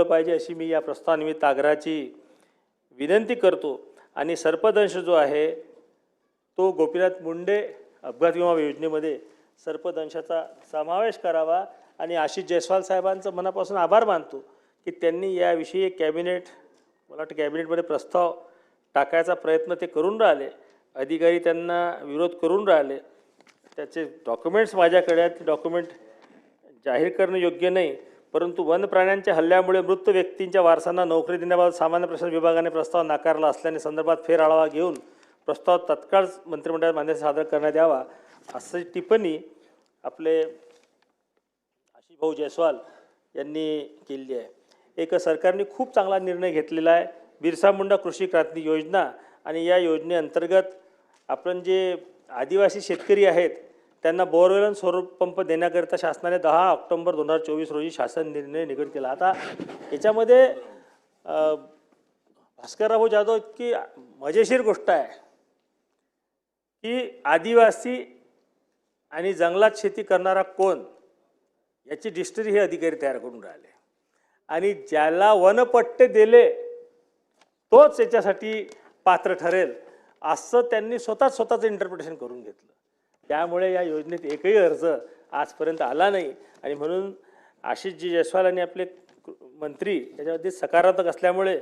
पाहिजे अशी मी या प्रस्तावानिमित्त आग्रहाची विनंती करतो। आणि सर्पदंश जो आहे तो गोपीनाथ मुंडे अपघात विमा योजनेमध्ये सर्पदंशाचा समावेश करावा। आणि आशिष जयस्वाल साहेबांचं मनापासून आभार मानतो की त्यांनी याविषयी एक मला वाटतं कॅबिनेटमध्ये प्रस्ताव टाकायचा प्रयत्न ते करून राहिले, अधिकारी त्यांना विरोध करून राहिले। त्याचे डॉक्युमेंट्स माझ्याकडे आहेत, डॉक्युमेंट जाहीर करणं योग्य नाही, परंतु वन प्राण्यांच्या हल्ल्यामुळे मृत व्यक्तींच्या वारसांना नोकरी देण्याबाबत सामान्य प्रशासन विभागाने प्रस्ताव नाकारला असल्याने संदर्भात फेरआढावा घेऊन प्रस्ताव तत्काळ मंत्रिमंडळात मान्यता सादर करण्यात यावा अशी टिप्पणी आपले आशिष भाऊ जयस्वाल यांनी केली आहे। एक सरकारने खूप चांगला निर्णय घेतलेला आहे, बिरसा मुंडा कृषी क्रांती योजना। आणि या योजनेअंतर्गत आपण जे आदिवासी शेतकरी आहेत त्यांना बोरवेल आणि सौर पंप देण्याकरिता शासनाने 10 ऑक्टोबर 2024 रोजी शासन निर्णय निगडित केला। आता याच्यामध्ये भास्करराव जाधव इतकी मजेशीर गोष्ट आहे की आदिवासी आणि जंगलात शेती करणारा कोण याची डिस्ट्री हे अधिकारी तयार करून राहिले आणि ज्याला वनपट्टे दिले तोच याच्यासाठी पात्र ठरेल असं त्यांनी स्वतःचं इंटरप्रिटेशन करून घेतलं। त्यामुळे या योजनेत एकही अर्ज आजपर्यंत आला नाही आणि म्हणून आशिषजी जयस्वाल आणि आपले मंत्री याच्यामध्ये सकारात्मक असल्यामुळे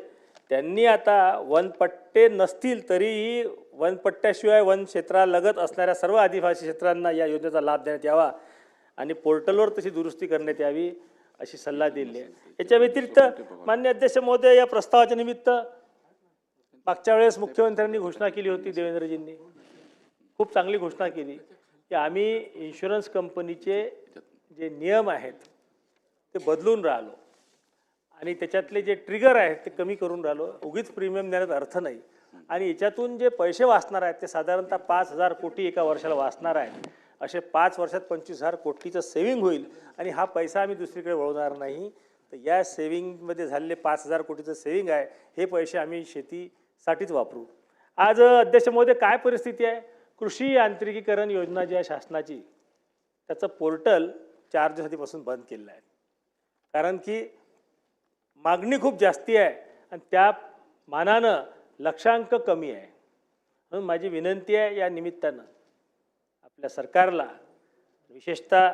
त्यांनी आता वनपट्टे नसतील तरीही वनपट्ट्याशिवाय वन क्षेत्रालगत असणाऱ्या सर्व आदिवासी क्षेत्रांना या योजनेचा लाभ देण्यात यावा आणि पोर्टलवर तशी दुरुस्ती करण्यात यावी अशी सल्ला दिली आहे। याच्या व्यतिरिक्त माननीय अध्यक्ष महोदय, या प्रस्तावाच्या निमित्त मागच्या वेळेस मुख्यमंत्र्यांनी घोषणा केली होती, देवेंद्रजींनी खूप चांगली घोषणा केली की आम्ही इन्शुरन्स कंपनीचे जे नियम आहेत ते बदलून राहिलो आणि त्याच्यातले जे ट्रिगर आहेत ते कमी करून राहिलो। उगीच प्रीमियम देण्यात अर्थ नाही आणि याच्यातून जे पैसे वाचणार आहेत ते साधारणतः 5,000 कोटी एका वर्षाला वाचणार आहेत। असे 5 वर्षात 25,000 कोटीचं सेव्हिंग होईल आणि हा पैसा आम्ही दुसरीकडे वळवणार नाही। तर या सेव्हिंगमध्ये झालेले 5,000 कोटीचं सेव्हिंग आहे, हे पैसे आम्ही शेतीसाठीच वापरू। आज अध्यक्ष महोदय काय परिस्थिती आहे, कृषी यांत्रिकीकरण योजना जी आहे शासनाची त्याचं पोर्टल 4 दिवसांपासून बंद केलेलं आहे, कारण की मागणी खूप जास्ती आहे आणि त्या मानानं लक्षांक कमी आहे। म्हणून माझी विनंती आहे या निमित्तानं आपल्या सरकारला, विशेषतः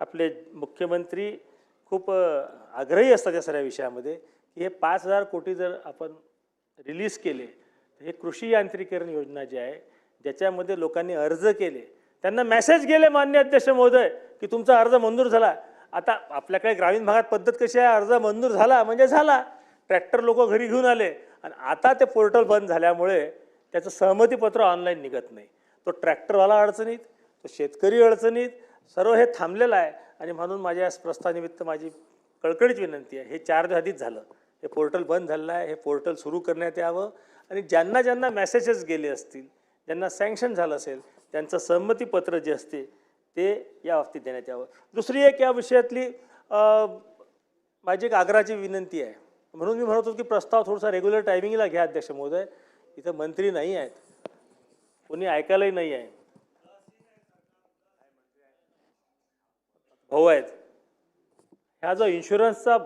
आपले मुख्यमंत्री खूप आग्रही असतात या सगळ्या विषयामध्ये की हे 5,000 कोटी जर आपण रिलीज केले तर हे कृषी यांत्रिकीकरण योजना जी आहे ज्याच्यामध्ये लोकांनी अर्ज केले त्यांना मेसेज गेले माननीय अध्यक्ष महोदय की तुमचा अर्ज मंजूर झाला। आता आपल्याकडे ग्रामीण भागात पद्धत कशी आहे, अर्ज मंजूर झाला म्हणजे झाला, ट्रॅक्टर लोक घरी घेऊन आले आणि आता ते पोर्टल बंद झाल्यामुळे त्याचं सहमतीपत्र ऑनलाईन निघत नाही। तो ट्रॅक्टरवाला अडचणीत, तो शेतकरी अडचणीत, सर्व हे थांबलेलं आहे। आणि म्हणून माझ्या प्रस्तावानिमित्त माझी कळकळीची विनंती आहे, हे 4 दिवस आधीच झालं, हे पोर्टल बंद झालेलं आहे, हे पोर्टल सुरू करण्यात यावं आणि ज्यांना ज्यांना मेसेजेस गेले असतील, ज्यांना सँक्शन झालं असेल त्यांचं संमतीपत्र जे असते ते या बाबतीत देण्यात यावं। दुसरी एक या विषयातली माझी एक आग्रहाची विनंती आहे, म्हणून मी म्हणत होतो की प्रस्ताव थोडासा रेग्युलर टायमिंगला घ्या अध्यक्ष महोदय। इथं मंत्री नाही आहेत, कोणी ऐकायलाही नाही आहे, भाऊ आहेत। ह्या जो इन्शुरन्सचा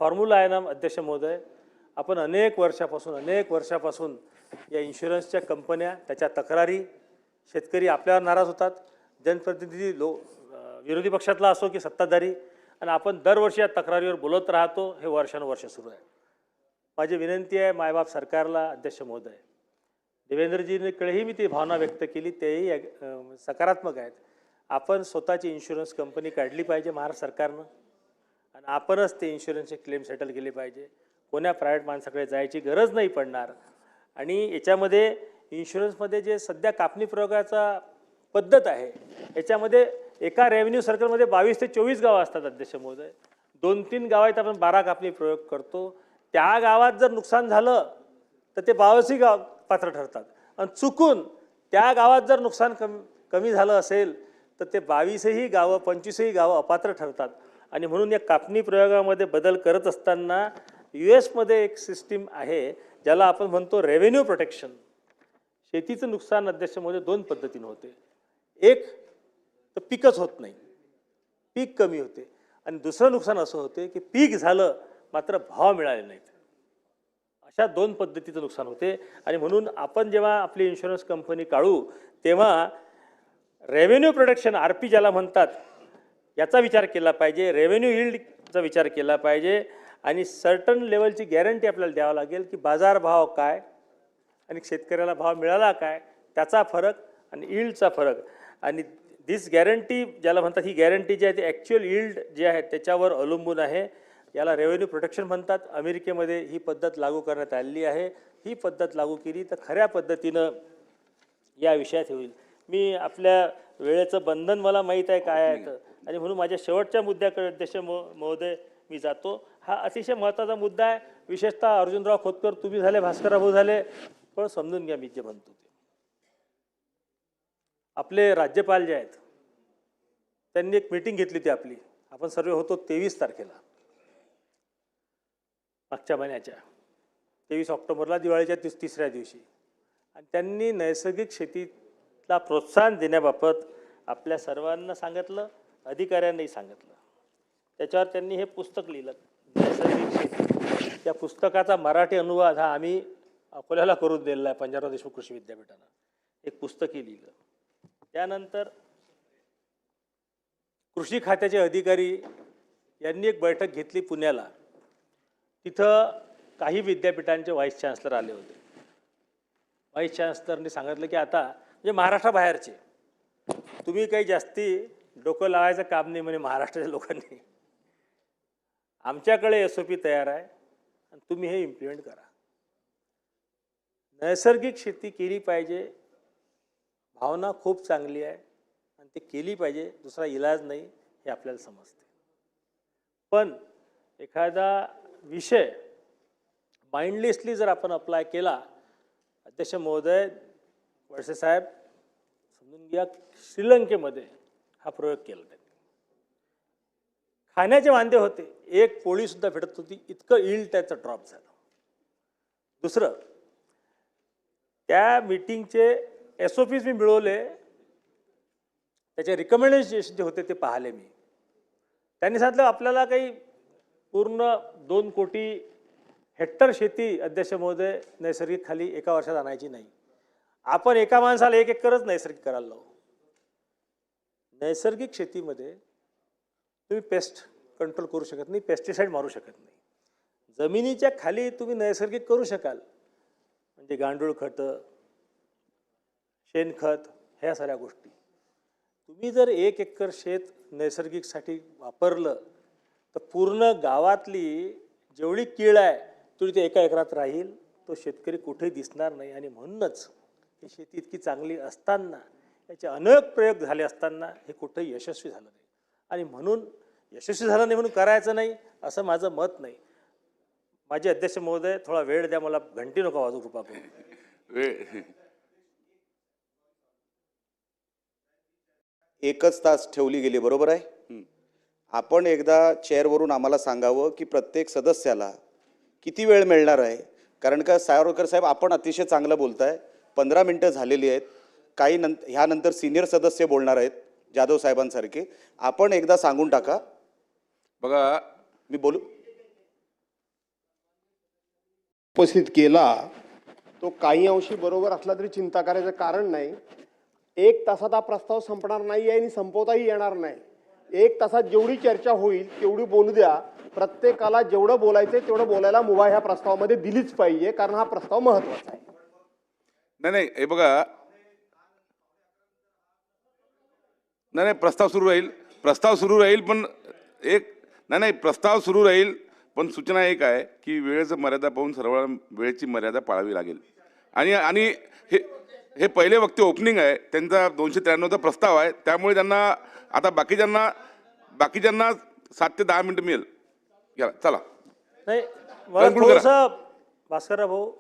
फॉर्म्युला आहे ना अध्यक्ष महोदय, आपण अनेक वर्षापासून या इन्शुरन्सच्या कंपन्या, त्याच्या तक्रारी, शेतकरी आपल्यावर नाराज होतात, जनप्रतिनिधी विरोधी पक्षातला असो की सत्ताधारी, आणि आपण दरवर्षी या तक्रारीवर बोलत राहतो, हे वर्षानुवर्ष सुरू आहे। माझी विनंती आहे मायबाप सरकारला, अध्यक्ष महोदय, देवेंद्रजींकडेही मी ती भावना व्यक्त केली, तेही सकारात्मक आहेत। आपण स्वतःची इन्शुरन्स कंपनी काढली पाहिजे महाराष्ट्र सरकारनं आणि आपणच ते इन्शुरन्सचे क्लेम सेटल केले पाहिजे, कोण्या प्रायव्हेट माणसाकडे जायची गरज नाही पडणार। आणि याच्यामध्ये इन्शुरन्समध्ये जे सध्या कापणी प्रयोगाचा पद्धत आहे याच्यामध्ये एका रेव्हेन्यू सर्कलमध्ये 22 ते 24 गावं असतात अध्यक्ष महोदय, 2-3 गावात आपण 12 कापणी प्रयोग करतो। त्या गावात जर नुकसान झालं तर ते 22ही गाव पात्र ठरतात आणि चुकून त्या गावात जर नुकसान कमी झालं असेल तर ते 22ही गावं 25ही गावं अपात्र ठरतात। आणि म्हणून या कापणी प्रयोगामध्ये बदल करत असताना US एक सिस्टीम आहे ज्याला आपण म्हणतो रेव्हेन्यू प्रोटेक्शन। शेतीचं नुकसान अध्यक्ष महोदय 2 पद्धतीने होते, एक तर पीकच होत नाही, पीक कमी होते, आणि दुसरं नुकसान असं होते की पीक झालं मात्र भाव मिळाले नाहीत. अशा दोन पद्धतीचं नुकसान होते. आणि म्हणून आपण जेव्हा आपली इन्शुरन्स कंपनी काढू तेव्हा रेव्हेन्यू प्रोडक्शन RP ज्याला म्हणतात याचा विचार केला पाहिजे, रेव्हेन्यू यील्डचा विचार केला पाहिजे आणि सर्टन लेवलची गॅरंटी आपल्याला द्यावं लागेल की बाजारभाव काय आणि शेतकऱ्याला भाव मिळाला काय त्याचा फरक आणि यील्डचा फरक. आणि दिस गॅरंटी ज्याला म्हणतात ही गॅरंटी जी आहे ती ॲक्च्युअल यील्ड जे आहे त्याच्यावर अवलंबून आहे. याला रेव्हेन्यू प्रोटेक्शन म्हणतात. अमेरिकेमध्ये ही पद्धत लागू करण्यात आलेली आहे. ही पद्धत लागू केली तर खऱ्या पद्धतीनं या विषयात होईल. मी आपल्या वेळेचं बंधन मला माहीत आहे काय आहे तर, आणि म्हणून माझ्या शेवटच्या मुद्द्याकडे अध्यक्ष महोदय मी जातो. हा अतिशय महत्त्वाचा मुद्दा आहे. विशेषतः अर्जुनराव खोतकर तुम्ही झाले, भास्करराव झाले, पण समजून घ्या मी जे म्हणतो ते. आपले राज्यपाल जे आहेत त्यांनी एक मीटिंग घेतली होती आपली. आपण सर्व होतो 23 तारखेला मागच्या महिन्याच्या 23 ऑक्टोबरला दिवाळीच्या तिसऱ्या दिवशी. आणि त्यांनी नैसर्गिक शेतीला प्रोत्साहन देण्याबाबत आपल्या सर्वांना सांगितलं, अधिकाऱ्यांनाही सांगितलं. त्याच्यावर त्यांनी हे पुस्तक लिहिलं नैसर्गिक शेती. त्या पुस्तकाचा मराठी अनुवाद हा आम्ही अकोल्याला करून दिलेला आहे पंजाबराव देशमुख कृषी विद्यापीठानं. एक पुस्तकही लिहिलं. त्यानंतर कृषी खात्याचे अधिकारी यांनी एक बैठक घेतली पुण्याला. तिथं काही विद्यापीठांचे व्हाईस चान्सलर आले होते. व्हाईस चान्सलरने सांगितलं की आता म्हणजे महाराष्ट्राबाहेरचे तुम्ही काही जास्ती डोकं लावायचं काम नाही म्हणे महाराष्ट्राच्या लोकांनी. आमच्याकडे SOP तयार आहे आणि तुम्ही हे इम्प्लिमेंट करा. नैसर्गिक शेती केली पाहिजे, भावना खूप चांगली आहे आणि ते केली पाहिजे, दुसरा इलाज नाही हे आपल्याला समजते. पण एखादा विषय माइंडलेसली जर आपण अप्लाय केला, अध्यक्ष महोदय वळसे साहेब समजून घ्या श्रीलंकेमध्ये हा प्रयोग केला त्यांनी. खाण्याचे वांदे होते, एक पोळीसुद्धा भेटत होती, इतकं यील्ड त्याचं ड्रॉप झालं. दुसरं त्या मीटिंगचे SOPs मी मिळवले, त्याचे रिकमेंडेशन जे होते ते पाहिले मी. त्यांनी सांगितलं आपल्याला काही पूर्ण 2 कोटी हेक्टर शेती अध्यक्ष महोदय नैसर्गिक खाली एका वर्षात आणायची नाही. आपण एका माणसाला 1 एकरच नैसर्गिक करायला लावू. नैसर्गिक शेतीमध्ये तुम्ही पेस्ट कंट्रोल करू शकत नाही, पेस्टिसाईड मारू शकत नाही. जमिनीच्या खाली तुम्ही नैसर्गिक करू शकाल, म्हणजे गांडूळ खतं, शेणखत, ह्या साऱ्या गोष्टी. तुम्ही जर 1 एकर शेत नैसर्गिकसाठी वापरलं तर पूर्ण गावातली जेवढी कीड आहे तेवढी ते एका एकरात राहील. तो शेतकरी कुठेही दिसणार नाही. आणि म्हणूनच ही शेती इतकी चांगली असताना, याचे अनेक प्रयोग झाले असताना हे कुठेही यशस्वी झालं नाही. आणि म्हणून यशस्वी झालं नाही म्हणून करायचं नाही असं माझं मत नाही. माझे अध्यक्ष महोदय थोडा वेळ द्या मला, घंटी नका वाजू कृपा करून. 1च तास ठेवली गेली, बरोबर आहे. आपण एकदा चेअरवरून आम्हाला सांगावं की प्रत्येक सदस्याला किती वेळ मिळणार आहे. कारण का सावरकर साहेब आपण अतिशय चांगलं बोलताय, 15 मिनिटं झालेली आहेत. काही ह्यानंतर सिनियर सदस्य बोलणार आहेत जाधव साहेबांसारखे. आपण एकदा सांगून टाका. बघा मी बोलू उपस्थित केला तो काही अंशी बरोबर असला तरी चिंता करायचं कारण नाही. 1 तासात हा प्रस्ताव संपणार नाही आहे आणि संपवताही येणार नाही. 1 तासात जेवढी चर्चा होईल तेवढी बोलू द्या. प्रत्येकाला जेवढं बोलायचंय तेवढं बोलायला मुभा ह्या प्रस्तावामध्ये दिलीच पाहिजे, कारण हा प्रस्ताव महत्वाचा आहे. नाही हे बघा, नाही प्रस्ताव सुरू राहील, पण प्रस्ताव सुरू राहील. पण सूचना एक आहे की वेळेचं मर्यादा पाहून सर्व वेळेची मर्यादा पाळावी लागेल. आणि हे पहिले वक्ते ओपनिंग आहे, त्यांचा 293चा प्रस्ताव आहे. त्यामुळे त्यांना आता बाकीच्यांना 7 ते 10 मिनिटं मिळेल. चला. नाही मला थोडंसं भास्करराव भाऊ,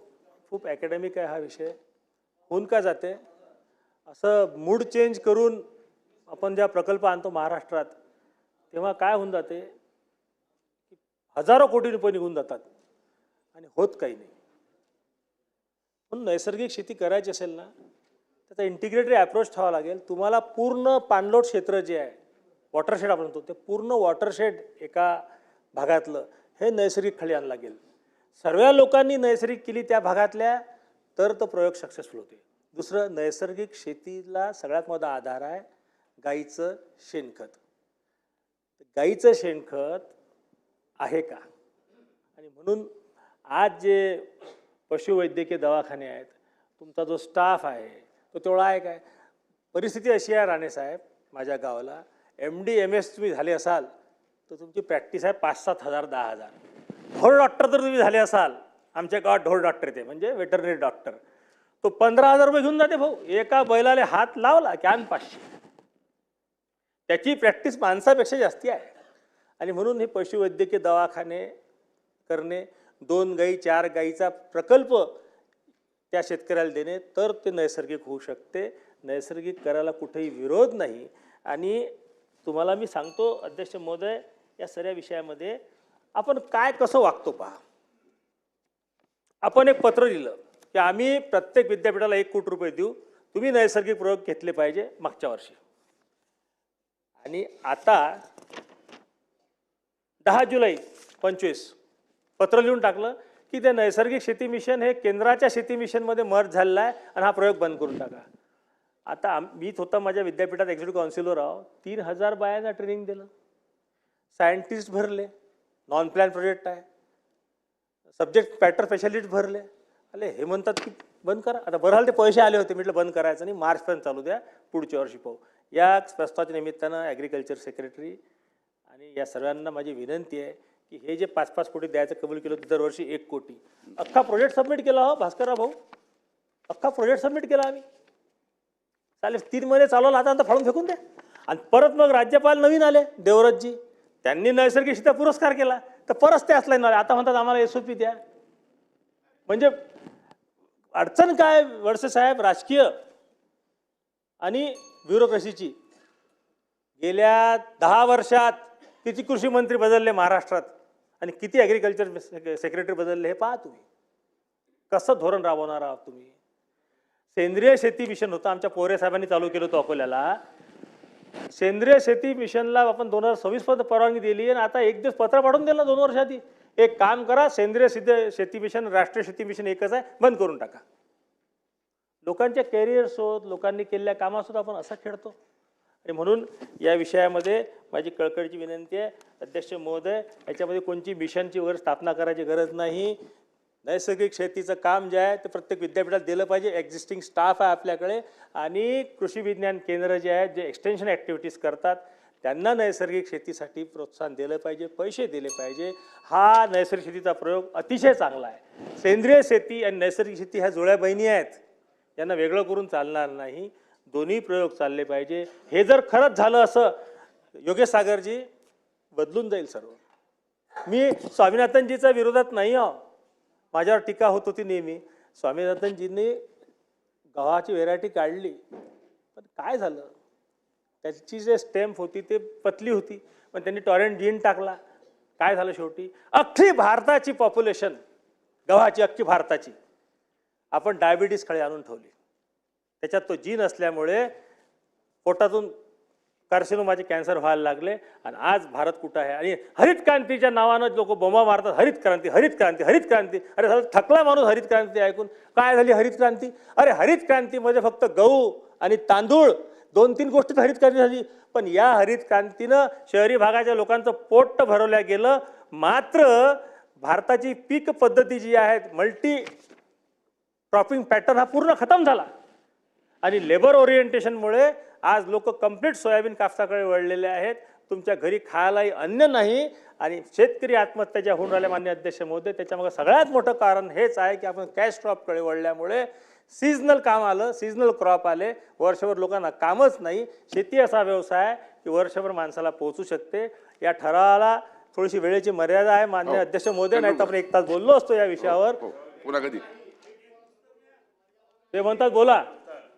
खूप अकॅडमिक आहे हा विषय. होऊन का जाते असं मूड चेंज करून आपण ज्या प्रकल्प आणतो महाराष्ट्रात, तेव्हा काय होऊन जाते, हजारो कोटी रुपये निघून जातात आणि होत काही नाही. म्हणून नैसर्गिक शेती करायची असेल ना, त्याचा इंटिग्रेटेड अप्रोच ठेवावा लागेल. तुम्हाला पूर्ण पाणलोट क्षेत्र जे आहे, वॉटरशेड आपण म्हणतो, ते पूर्ण वॉटरशेड एका भागातलं हे नैसर्गिक खळी आणला गेलं. सर्व लोकांनी नैसर्गिक केली त्या भागातल्या, तर तो प्रयोग सक्सेसफुल होते. दुसरं, नैसर्गिक शेतीला सगळ्यात मोठा आधार आहे गाईचं शेणखत. गाईचं शेणखत आहे का? आणि म्हणून आज जे पशुवैद्यकीय दवाखाने आहेत, तुमचा जो स्टाफ आहे तो तेवढा आहे काय? परिस्थिती अशी आहे राणेसाहेब, माझ्या गावाला MD MS तुम्ही झाले असाल तर तुमची प्रॅक्टिस आहे 5-7 हजार 10,000. ढोर डॉक्टर जर तुम्ही झाले असाल, आमच्या गावात ढोर डॉक्टर येते म्हणजे वेटरनरी डॉक्टर, तो 15,000 रुपये घेऊन जाते भाऊ. एका बैलाला हात लावला की आण 500. त्याची प्रॅक्टिस माणसापेक्षा जास्ती आहे. आणि म्हणून हे पशुवैद्यकीय दवाखाने करणे, 2 गाई 4 गाईचा प्रकल्प त्या शेतकऱ्याला देणे, तर ते नैसर्गिक होऊ शकते. नैसर्गिक करायला कुठेही विरोध नाही. आणि तुम्हाला मी सांगतो अध्यक्ष महोदय, या सगळ्या विषयामध्ये आपण काय कसं वागतो पहा. आपण एक पत्र दिलं की आम्ही प्रत्येक विद्यापीठाला 1 कोटी रुपये देऊ, तुम्ही नैसर्गिक प्रयोग घेतले पाहिजे मागच्या वर्षी. आणि आता 10 जुलै 25 पत्र लिहून टाकलं की ते नैसर्गिक शेती मिशन हे केंद्राच्या शेती मिशनमध्ये मर्ज झालेलं आहे आणि हा प्रयोग बंद करून टाका. आता मी स्वतः माझ्या विद्यापीठात एक्झिक्युटिव्ह काउन्सिलर आहो, 3,000 बायांना ट्रेनिंग दिलं, सायंटिस्ट भरले, नॉन प्लॅन प्रोजेक्ट आहे, सब्जेक्ट पॅटर स्पेशालिस्ट भरले. अरे हे म्हणतात की बंद करा. आता बरं ते पैसे आले होते, म्हटलं बंद करायचं नाही, मार्चपर्यंत चालू द्या, पुढच्या वर्षी पाहू. या प्रस्तावाच्या निमित्तानं ॲग्रिकल्चर सेक्रेटरी आणि या सर्वांना माझी विनंती आहे की हे जे 5-5 कोटी द्यायचं कबूल केलं होतं, दरवर्षी 1 कोटी, अख्खा प्रोजेक्ट सबमिट केला हो भास्करराव भाऊ, अख्खा प्रोजेक्ट सबमिट केला आम्ही. चालेल, 3 महिने चालवला, आता फाडून फेकून द्या. आणि परत मग राज्यपाल नवीन आले देवराजजी, त्यांनी नैसर्गिक शेती पुरस्कार केला, तर परत ते असला नाही. आता म्हणतात आम्हाला SOP द्या. म्हणजे अडचण काय वळसे साहेब, राजकीय आणि ब्युरोक्रेसीची. गेल्या 10 वर्षात किती कृषी मंत्री बदलले महाराष्ट्रात आणि किती ॲग्रिकल्चर सेक्रेटरी बदलले हे पहा तुम्ही. कसं धोरण राबवणार आहात तुम्ही. सेंद्रिय शेती मिशन होतं, आमच्या पोरे साहेबांनी चालू केलं होतं अकोल्याला. सेंद्रिय शेती मिशनला आपण 2026 पर्यंत परवानगी दिली आणि आता एक दिवस पत्र पाठवून दिलं 2 वर्षाआधी, एक काम करा, सेंद्रिय शेती मिशन राष्ट्रीय शेती मिशन एकच आहे, बंद करून टाका. लोकांच्या कॅरियर्सोत, लोकांनी केलेल्या कामासोबत आपण असा खेळतो. आणि म्हणून या विषयामध्ये माझी कळकळीची विनंती आहे अध्यक्ष महोदय, याच्यामध्ये कोणती मिशनची वगैरे स्थापना करायची गरज नाही. नैसर्गिक शेतीचं काम जे आहे ते प्रत्येक विद्यापीठात दिलं पाहिजे. एक्झिस्टिंग स्टाफ आहे आपल्याकडे आणि कृषी विज्ञान केंद्र जे आहेत, जे एक्सटेन्शन ॲक्टिव्हिटीज करतात, त्यांना नैसर्गिक शेतीसाठी प्रोत्साहन दिलं पाहिजे, पैसे दिले पाहिजे. हा नैसर्गिक शेतीचा प्रयोग अतिशय चांगला आहे. सेंद्रिय शेती आणि नैसर्गिक शेती ह्या जुळ्या बहिणी आहेत, यांना वेगळं करून चालणार नाही. दोन्ही प्रयोग चालले पाहिजे. हे जर खरंच झालं असं योगेश सागरजी, बदलून जाईल सर्व. मी स्वामीनाथनजीच्या विरोधात नाही आहो, माझ्यावर टीका होत होती नेहमी. स्वामीनाथनजींनी गव्हाची व्हेरायटी काढली, पण काय झालं, त्याची जे स्टेम्प होती ते पतली होती, पण त्यांनी टॉरेंट जीन टाकला. काय झालं शेवटी, अख्खी भारताची पॉप्युलेशन गव्हाची, अख्खी भारताची आपण डायबिटीस खळी आणून ठेवली. त्याच्यात तो जीन असल्यामुळे पोटातून कार्सिनोमाचे कॅन्सर व्हायला लागले. आणि आज भारत कुठं आहे. आणि हरित क्रांतीच्या नावानं लोक बोंबा मारतात, हरित क्रांती, हरित क्रांती, हरित क्रांती. अरे झालं थकला माणूस हरित क्रांती ऐकून. काय झाली हरित क्रांती? अरे हरित क्रांतीमध्ये फक्त गहू आणि तांदूळ 2-3 गोष्टीत हरित क्रांती झाली, पण या हरित क्रांतीनं शहरी भागाच्या लोकांचं पोट भरवल्या गेलं. मात्र भारताची पीक पद्धती जी आहे, मल्टी क्रॉपिंग पॅटर्न हा पूर्ण खतम झाला. आणि लेबर ओरिएंटेशनमुळे आज लोक कंप्लीट सोयाबीन कापसाकडे वळलेले आहेत. तुमच्या घरी खायलाही अन्न नाही आणि शेतकरी आत्महत्या ज्या होऊन राहिल्या माननीय अध्यक्ष महोदय, त्याच्यामागे सगळ्यात मोठं कारण हेच आहे की आपण कॅश क्रॉपकडे वळल्यामुळे सीजनल काम आलं, सीजनल क्रॉप आले, वर्षभर लोकांना कामच नाही. शेती असा व्यवसाय की वर्षभर माणसाला पोहोचू शकते. या ठरावाला थोडीशी वेळेची मर्यादा आहे माननीय अध्यक्ष महोदय, नाही तर आपण 1 तास बोललो असतो या विषयावर. पुन्हा कधी ते म्हणतात बोला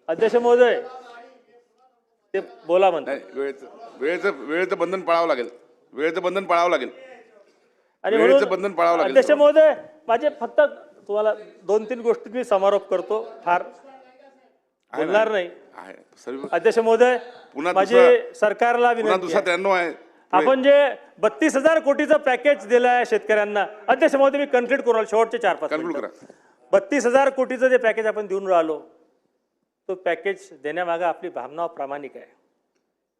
अध्यक्ष महोदय, ते बोला म्हणतात. वेळेचं बंधन पाळावं लागेल, वेळेचं बंधन पाळावं लागेल. आणि वेळेचं बंधन पाळावं लागेल. अध्यक्ष महोदय, माझे फक्त तुम्हाला 2-3 गोष्टी मी समारोप करतो, फार बोलणार नाही. सर्व अध्यक्ष महोदय, पुन्हा माझे सरकारला पुन्हा विनंती दुसरा आहे. 93 आहे. आपण जे 32,000 कोटीचं पॅकेज दिलं आहे शेतकऱ्यांना, अध्यक्ष महोदय मी कन्क्लूड करू राहिलो, शेवटचे 4-5 Conclude मिनिटं. करा. 32,000 कोटीचं जे पॅकेज आपण देऊन राहिलो, तो पॅकेज देण्यामागं आपली भावना प्रामाणिक आहे,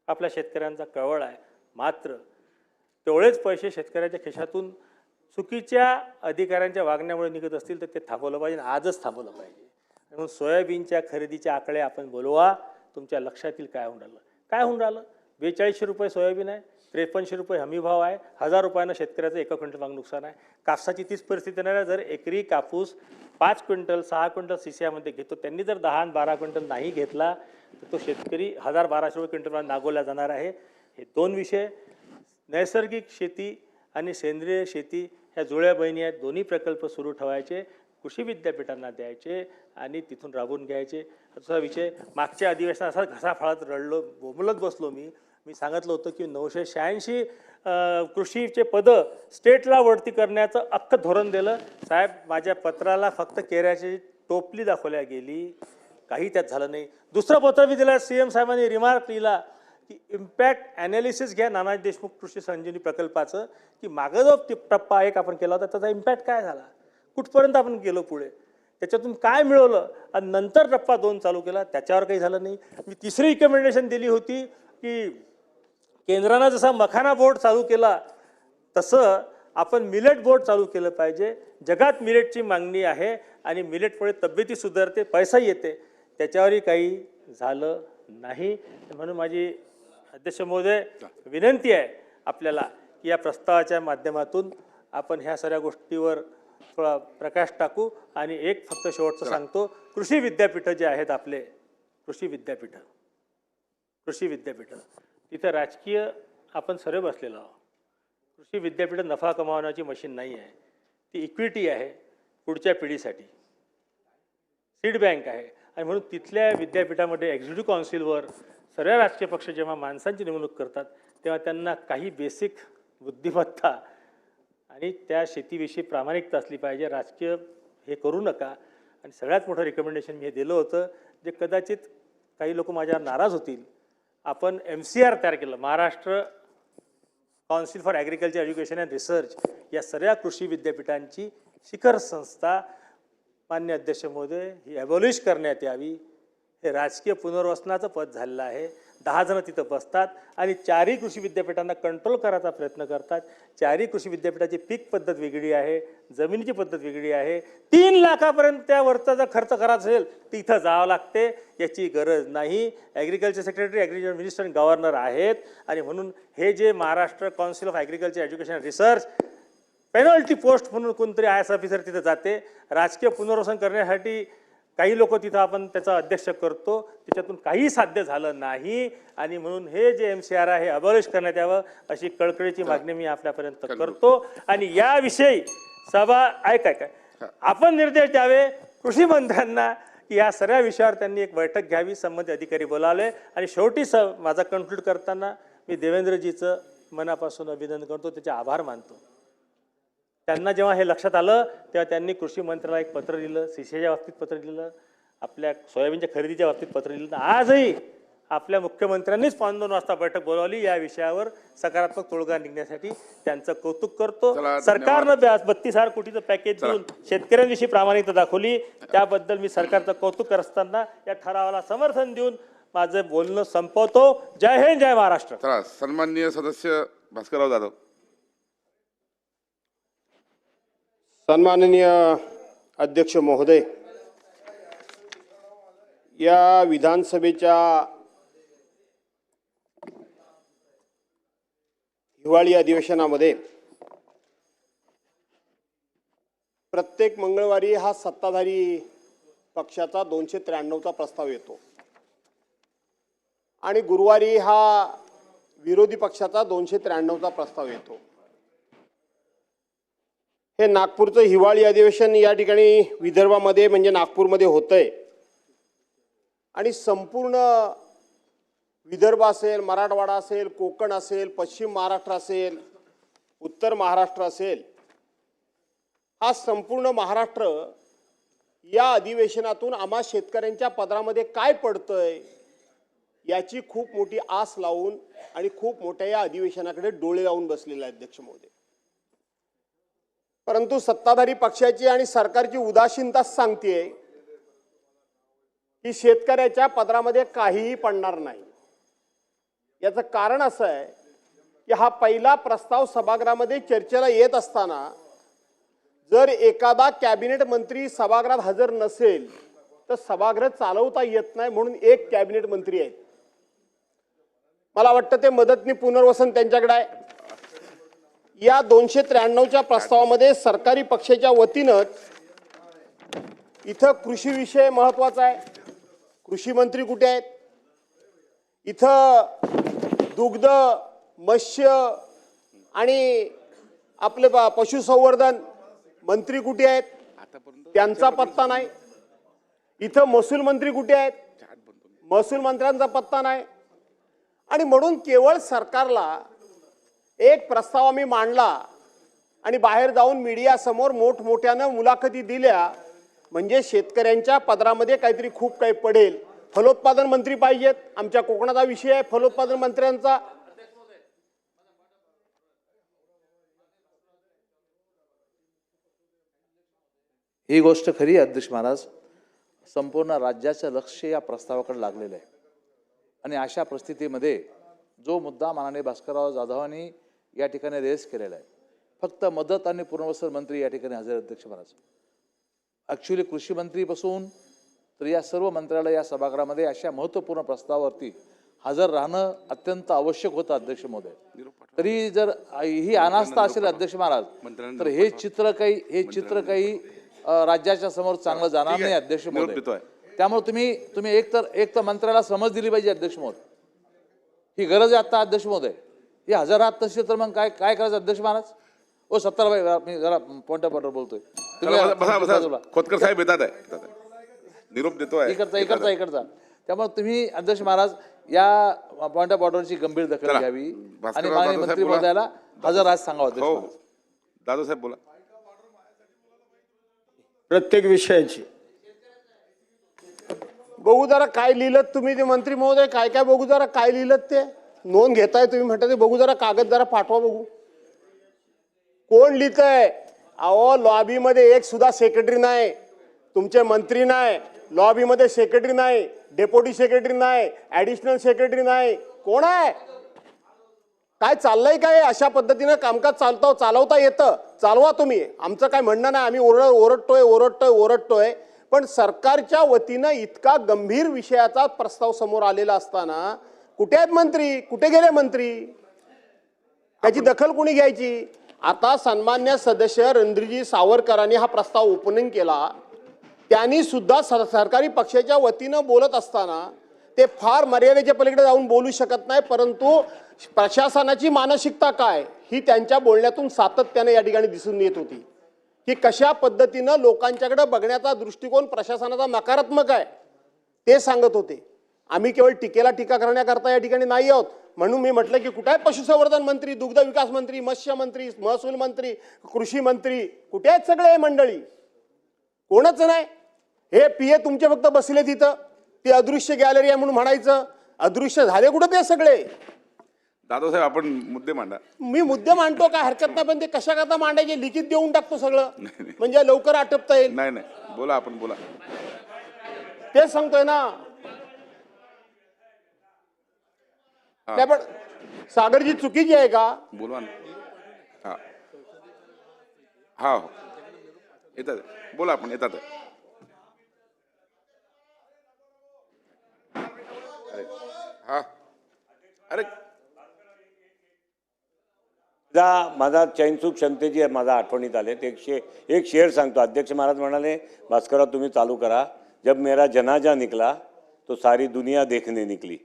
आपल्या शेतकऱ्यांचा कळवळ आहे. मात्र तेवढेच पैसे शेतकऱ्याच्या खिशातून चुकीच्या अधिकाऱ्यांच्या वागण्यामुळे निघत असतील तर ते थांबवलं पाहिजे, आजच थांबवलं पाहिजे. म्हणून सोयाबीनच्या खरेदीचे आकडे आपण बोलवा, तुमच्या लक्षात येईल काय होऊन राहिलं. काय होऊन राहिलं? 4200 रुपये सोयाबीन आहे, 5300 रुपये हमी भाव आहे, 1000 रुपयानं शेतकऱ्याचं 1 क्विंटल माग नुकसान आहे. कापसाची तीच परिस्थिती नाही. जर एकरी कापूस 5 क्विंटल 6 क्विंटल CCI घेतो, त्यांनी जर 10 आणि 12 क्विंटल नाही घेतला तर तो शेतकरी 1000-1200 रुपये क्विंटल नागवला जाणार आहे. हे दोन विषय, नैसर्गिक शेती आणि सेंद्रिय शेती ह्या जुळ्या बहिणी आहेत. दोन्ही प्रकल्प सुरू ठेवायचे, कृषी विद्यापीठांना द्यायचे आणि तिथून राबवून घ्यायचे. दुसरा विषय, मागच्या अधिवेशनात असा घसाफाळत रडलो, बोंबलत बसलो मी सांगितलं होतं की 986 कृषीचे पदं स्टेटला वरती करण्याचं अख्खं धोरण दिलं. साहेब, माझ्या पत्राला फक्त केऱ्याची टोपली दाखवल्या गेली, काही त्यात झालं नाही. दुसरं पत्र मी दिलं, CM साहेबांनी रिमार्क लिहिला की इम्पॅक्ट ॲनालिसिस घ्या नानाजी देशमुख कृषी संजीवनी प्रकल्पाचं, की मागं जो टप्पा 1 आपण केला होता त्याचा इम्पॅक्ट काय झाला, कुठपर्यंत आपण गेलो पुढे, त्याच्यातून काय मिळवलं, आणि नंतर टप्पा 2 चालू केला, त्याच्यावर काही झालं नाही. मी तिसरी रिकमेंडेशन दिली होती की केंद्रानं जसा मखाना बोर्ड चालू केला तसं आपण मिलेट बोर्ड चालू केलं पाहिजे. जगात मिलेटची मागणी आहे आणि मिलेटमुळे तब्येती सुधारते, पैसा येते, त्याच्यावरही काही झालं नाही. म्हणून माझी अध्यक्ष महोदय विनंती आहे आपल्याला की या प्रस्तावाच्या माध्यमातून आपण ह्या सगळ्या गोष्टीवर थोडा प्रकाश टाकू. आणि एक फक्त शेवटचं सांगतो, कृषी विद्यापीठं जे आहेत आपले, कृषी विद्यापीठं तिथं राजकीय आपण सर्व बसलेलो आहोत. कृषी विद्यापीठ नफा कमावण्याची मशीन नाही आहे, ती इक्विटी आहे पुढच्या पिढीसाठी, सीड बँक आहे. आणि म्हणून तिथल्या विद्यापीठामध्ये एक्झिक्युटिव्ह काउन्सिलवर सर्व राजकीय पक्ष जेव्हा माणसांची नेमणूक करतात तेव्हा त्यांना काही बेसिक बुद्धिमत्ता आणि त्या शेतीविषयी प्रामाणिकता असली पाहिजे. राजकीय हे करू नका. आणि सगळ्यात मोठं रिकमेंडेशन मी हे दिलं होतं, जे कदाचित काही लोक माझ्यावर नाराज होतील. आपण MCR तयार केलं, Maharashtra council for agriculture education and research, या सर्व कृषी विद्यापीठांची शिखर संस्था मान्य अध्यक्ष महोदय ही ॲबॉलिश करण्यात यावी. हे राजकीय पुनर्वसनाचं पद झालेलं आहे. 10 जण तिथं बसतात आणि 4ही कृषी विद्यापीठांना कंट्रोल करायचा प्रयत्न करतात. 4ही कृषी विद्यापीठाची पीक पद्धत वेगळी आहे, जमिनीची पद्धत वेगळी आहे. 3 लाखापर्यंत त्यावरचा जर खर्च करायचा असेल तिथं जावं लागते, याची गरज नाही. ॲग्रिकल्चर सेक्रेटरी, ॲग्रिकल्चर मिनिस्टर आणि गव्हर्नर आहेत. आणि म्हणून हे जे Maharashtra council of agriculture education and research penalty post म्हणून कोणतरी IAS ऑफिसर तिथं जाते, राजकीय पुनर्वसन करण्यासाठी काही लोक तिथं आपण त्याचा अध्यक्ष करतो, त्याच्यातून काही साध्य झालं नाही. आणि म्हणून हे जे MCR आहे हे अबॉलिश करण्यात यावं अशी कळकळीची मागणी मी आपल्यापर्यंत करतो. आणि याविषयी सभा काय आपण निर्देश द्यावे कृषी मंत्र्यांना की या सर्व विषयावर त्यांनी एक बैठक घ्यावी, संबंधित अधिकारी बोलावले. आणि शेवटी माझा कन्क्लूड करताना मी देवेंद्रजीचं मनापासून अभिनंदन करतो, त्याचे आभार मानतो. त्यांना जेव्हा हे लक्षात आलं तेव्हा त्यांनी कृषी मंत्र्याला एक पत्र दिलं, CCIच्या बाबतीत पत्र दिलं, आपल्या सोयाबीनच्या खरेदीच्या बाबतीत पत्र दिलं. आजही आपल्या मुख्यमंत्र्यांनीच 2 वाजता बैठक बोलावली या विषयावर सकारात्मक तोडगा निघण्यासाठी. त्यांचं कौतुक करतो. सरकारनं 32,000 कोटीचं पॅकेज देऊन शेतकऱ्यांविषयी प्रामाणिकता दाखवली, त्याबद्दल मी सरकारचं कौतुक करत असताना या ठरावाला समर्थन देऊन माझं बोलणं संपवतो. जय हिंद, जय महाराष्ट्र. चला, सन्माननीय सदस्य भास्करराव जाधव. सन्माननीय अध्यक्ष महोदय, या विधानसभेच्या हिवाळी अधिवेशनामध्ये प्रत्येक मंगळवारी हा सत्ताधारी पक्षाचा 293चा प्रस्ताव येतो आणि गुरुवारी हा विरोधी पक्षाचा 293चा प्रस्ताव येतो. हे नागपूरचं हिवाळी अधिवेशन या ठिकाणी विदर्भामध्ये म्हणजे नागपूरमध्ये होतंय आणि संपूर्ण विदर्भ असेल, मराठवाडा असेल, कोकण असेल, पश्चिम महाराष्ट्र असेल, उत्तर महाराष्ट्र असेल, हा संपूर्ण महाराष्ट्र या अधिवेशनातून आम्हा शेतकऱ्यांच्या पदरामध्ये काय पडतंय याची खूप मोठी आस लावून आणि खूप मोठ्या या अधिवेशनाकडे डोळे लावून बसलेले आहे अध्यक्ष महोदय. परंतु सत्ताधारी पक्षाची आणि सरकारची उदासीनताच सांगतेय की शेतकऱ्याच्या पदरामध्ये काहीही पडणार नाही. याचं कारण असं आहे की हा पहिला प्रस्ताव सभागृहामध्ये चर्चेला येत असताना जर एखादा कॅबिनेट मंत्री सभागृहात हजर नसेल तर सभागृह चालवता येत नाही, म्हणून एक कॅबिनेट मंत्री आहेत. मला वाटतं ते मदतनी पुनर्वसन त्यांच्याकडे आहे. या 293च्या प्रस्तावामध्ये सरकारी पक्षाच्या वतीनं इथं कृषी विषय महत्वाचा आहे. कृषी मंत्री कुठे आहेत? इथं दुग्ध, मत्स्य आणि आपले पशुसंवर्धन मंत्री कुठे आहेत? त्यांचा पत्ता नाही. इथं महसूल मंत्री कुठे आहेत? महसूल मंत्र्यांचा पत्ता नाही. आणि म्हणून केवळ सरकारला एक प्रस्ताव आम्ही मांडला आणि बाहेर जाऊन मीडिया समोर मोठमोठ्यानं मुलाखती दिल्या म्हणजे शेतकऱ्यांच्या पदरामध्ये काहीतरी खूप काही पडेल. फलोत्पादन मंत्री पाहिजेत. आमच्या कोकणाचा विषय आहे फलोत्पादन मंत्र्यांचा. ही गोष्ट खरी आहे अध्यक्ष महाराज. संपूर्ण राज्याचं लक्ष या प्रस्तावाकडे लागलेलं आहे आणि अशा परिस्थितीमध्ये जो मुद्दा माननीय भास्करराव जाधवांनी या ठिकाणी रेस केलेला आहे, फक्त मदत आणि पुनर्वसन मंत्री या ठिकाणी हजर अध्यक्ष महाराज. ॲक्च्युली कृषी मंत्रीपासून तर या सर्व मंत्र्याला या सभागृहामध्ये अशा महत्त्वपूर्ण प्रस्तावावरती हजर राहणं अत्यंत आवश्यक होतं अध्यक्ष महोदय. तरी जर ही अनास्था असेल अध्यक्ष महाराज तर हे चित्र काही राज्याच्या समोर चांगलं जाणार नाही अध्यक्ष महोदय. त्यामुळे तुम्ही एक तर मंत्र्याला समज दिली पाहिजे अध्यक्ष महोदय. ही गरज आहे आता अध्यक्ष महोदय. हे हजर राहत तसे तर मग काय करायचं अध्यक्ष महाराज? ओ सत्तारबाई, मी जरा पॉइंट ऑफ ऑर्डर बोलतोय. खोतकर साहेब येतात आहे, निरोप देतोय इकडचा. त्यामुळे तुम्ही अध्यक्ष महाराज या पॉइंट ऑफ ऑर्डरची गंभीर दखल घ्यावी आणि माननीय मंत्री महोदयाला हजर राहत सांगावं अध्यक्ष महाराज. दादा साहेब बोला. प्रत्येक विषयाची बघू जरा काय लिहिलं तुम्ही ते मंत्री महोदय. काय काय बघू जरा काय लिहिलं ते. नोंद घेताय तुम्ही म्हणता ते बघू जरा. कागद जरा पाठवा बघू. कोण लिहितंय? अहो लॉबीमध्ये एक सुद्धा सेक्रेटरी नाही. तुमचे मंत्री नाही लॉबीमध्ये, सेक्रेटरी नाही, डेप्युटी सेक्रेटरी नाही, ऍडिशनल सेक्रेटरी नाही. कोण आहे? काय चाललंय? काय अशा पद्धतीनं कामकाज चालवता येतं? चालवा तुम्ही. आमचं काय म्हणणं नाही. आम्ही ओरडतोय पण सरकारच्या वतीनं इतका गंभीर विषयाचा प्रस्ताव समोर आलेला असताना कुठे आहेत मंत्री? कुठे गेले मंत्री? त्याची दखल कोणी घ्यायची? आता सन्मान्य सदस्य रणधीरजी सावरकरांनी हा प्रस्ताव ओपनिंग केला. त्यांनी सुद्धा सरकारी पक्षाच्या वतीनं बोलत असताना ते फार मर्यादेच्या पलीकडे जाऊन बोलू शकत नाही. परंतु प्रशासनाची मानसिकता काय ही त्यांच्या बोलण्यातून सातत्याने या ठिकाणी दिसून येत होती की कशा पद्धतीनं लोकांच्याकडे बघण्याचा दृष्टिकोन प्रशासनाचा नकारात्मक आहे ते सांगत होते. आम्ही केवळ टीकेला टीका करण्याकरता या ठिकाणी नाही आहोत. म्हणून मी म्हटलं की कुठे आहे पशुसंवर्धन मंत्री, दुग्ध विकास मंत्री, मत्स्य मंत्री, महसूल मंत्री, कृषी मंत्री? कुठे आहेत सगळे मंडळी? कोणच नाही. हे पीए तुमचे फक्त बसले तिथं. ती अदृश्य गॅलरी आहे म्हणून म्हणायचं. अदृश्य झाले कुठे ते सगळे? दादासाहेब आपण मुद्दे मांडा. मी मुद्दे मांडतो, काय हरकत नाही. पण ते कशा करता मांडायचे? लिखित देऊन टाकतो सगळं म्हणजे लवकर आटपता येईल. नाही बोला, आपण बोला. तेच सांगतोय ना. नाही पण सागरजी चुकीची आहे का? बोलवा ना. हा हो येतात. बोला आपण. येतात. अरे माझा चैनसूक क्षमतेची माझा आठवणीत आले ते एक शेर सांगतो. अध्यक्ष महाराज म्हणाले, भास्करराव तुम्ही चालू करा. जब मेरा जनाजा निकला तो सारी दुनिया देखने निकली,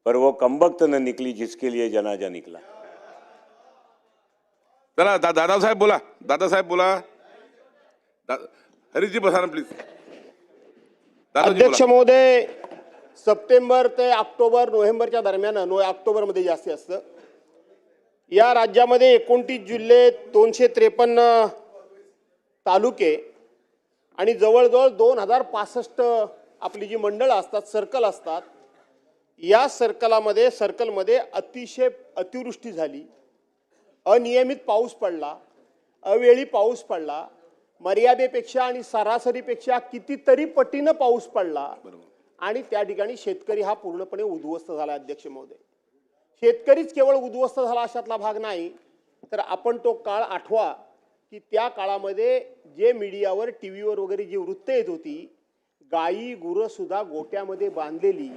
पर वो कमबख्त न निकली जिसके लिए जनाजा निकला. चला दादासाहेब बोला. दादासाहेब बोला. हरीशजी बसा ना प्लीज. अध्यक्ष महोदय, सप्टेंबर ते ऑक्टोबर नोव्हेंबरच्या दरम्यान, ऑक्टोबरमध्ये जास्तीत जास्त या राज्यामध्ये 29 जिल्हे, 253 तालुके आणि जवळजवळ 2065 आपली जी मंडळं असतात, सर्कल असतात, या सर्कलमध्ये अतिशय अतिवृष्टी झाली, अनियमित पाऊस पडला, अवेळी पाऊस पडला, मर्यादेपेक्षा आणि सरासरीपेक्षा कितीतरी पटीनं पाऊस पडला आणि त्या ठिकाणी शेतकरी हा पूर्णपणे उद्ध्वस्त झाला. अध्यक्ष महोदय, शेतकरीच केवळ उद्ध्वस्त झाला अशातला भाग नाही, तर आपण तो काळ आठवा की त्या काळामध्ये जे मीडियावर टीव्हीवर वगैरे जी वृत्त येत होती, गायी गुरं सुद्धा गोट्यामध्ये बांधलेली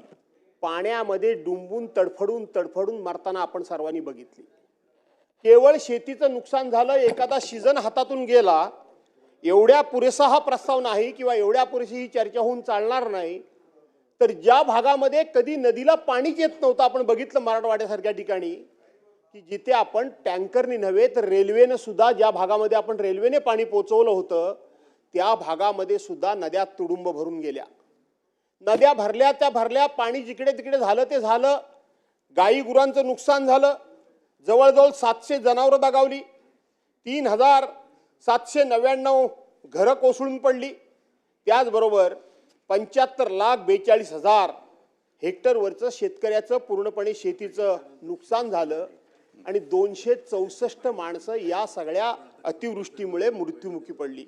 पाण्यामध्ये डुंबून तडफडून मरताना आपण सर्वांनी बघितली. केवळ शेतीचं नुकसान झालं, एखादा सीझन हातातून गेला, एवढ्या पुरेसा हा प्रस्ताव नाही किंवा एवढ्या पुरेशी ही चर्चा होऊन चालणार नाही. तर ज्या भागामध्ये कधी नदीला पाणीच येत नव्हतं, आपण बघितलं मराठवाड्यासारख्या ठिकाणी की जिथे आपण टँकरनी नव्हे तर रेल्वेनं सुद्धा, ज्या भागामध्ये आपण रेल्वेने पाणी पोहोचवलं होतं त्या भागामध्ये सुद्धा नद्या तुडुंब भरून गेल्या. नद्या भरल्या त्या भरल्या, पाणी जिकडे तिकडे झालं ते झालं, गाई गुरांचं नुकसान झालं, जवळजवळ 700 जनावरं दगावली, 3799 घरं कोसळून पडली. त्याचबरोबर 75,42,000 हेक्टरवरचं शेतकऱ्याचं पूर्णपणे शेतीचं नुकसान झालं आणि 264 माणसं या सगळ्या अतिवृष्टीमुळे मृत्युमुखी पडली.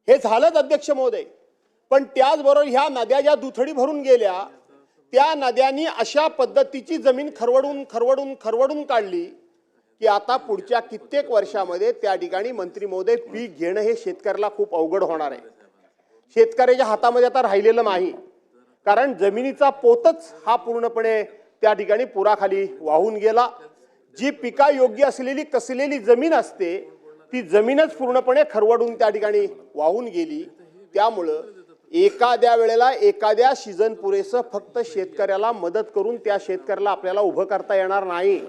हे झालंच अध्यक्ष महोदय. पण त्याचबरोबर ह्या नद्या ज्या दुथडी भरून गेल्या, त्या नद्यांनी अशा पद्धतीची जमीन खरवडून काढली की आता पुढच्या कित्येक वर्षामध्ये त्या ठिकाणी मंत्री महोदय पीक घेणं हे शेतकऱ्याला खूप अवघड होणार आहे. शेतकऱ्याच्या हातामध्ये आता राहिलेलं नाही, कारण जमिनीचा पोतच हा पूर्णपणे त्या ठिकाणी पुराखाली वाहून गेला. जी पिका योग्य असलेली कसलेली जमीन असते ती जमीनच पूर्णपणे खरवडून त्या ठिकाणी वाहून गेली. त्यामुळं एखाद्या वेळेला एखाद्या सीझन पुरेसं फक्त शेतकऱ्याला मदत करून त्या शेतकऱ्याला आपल्याला उभं करता येणार नाही.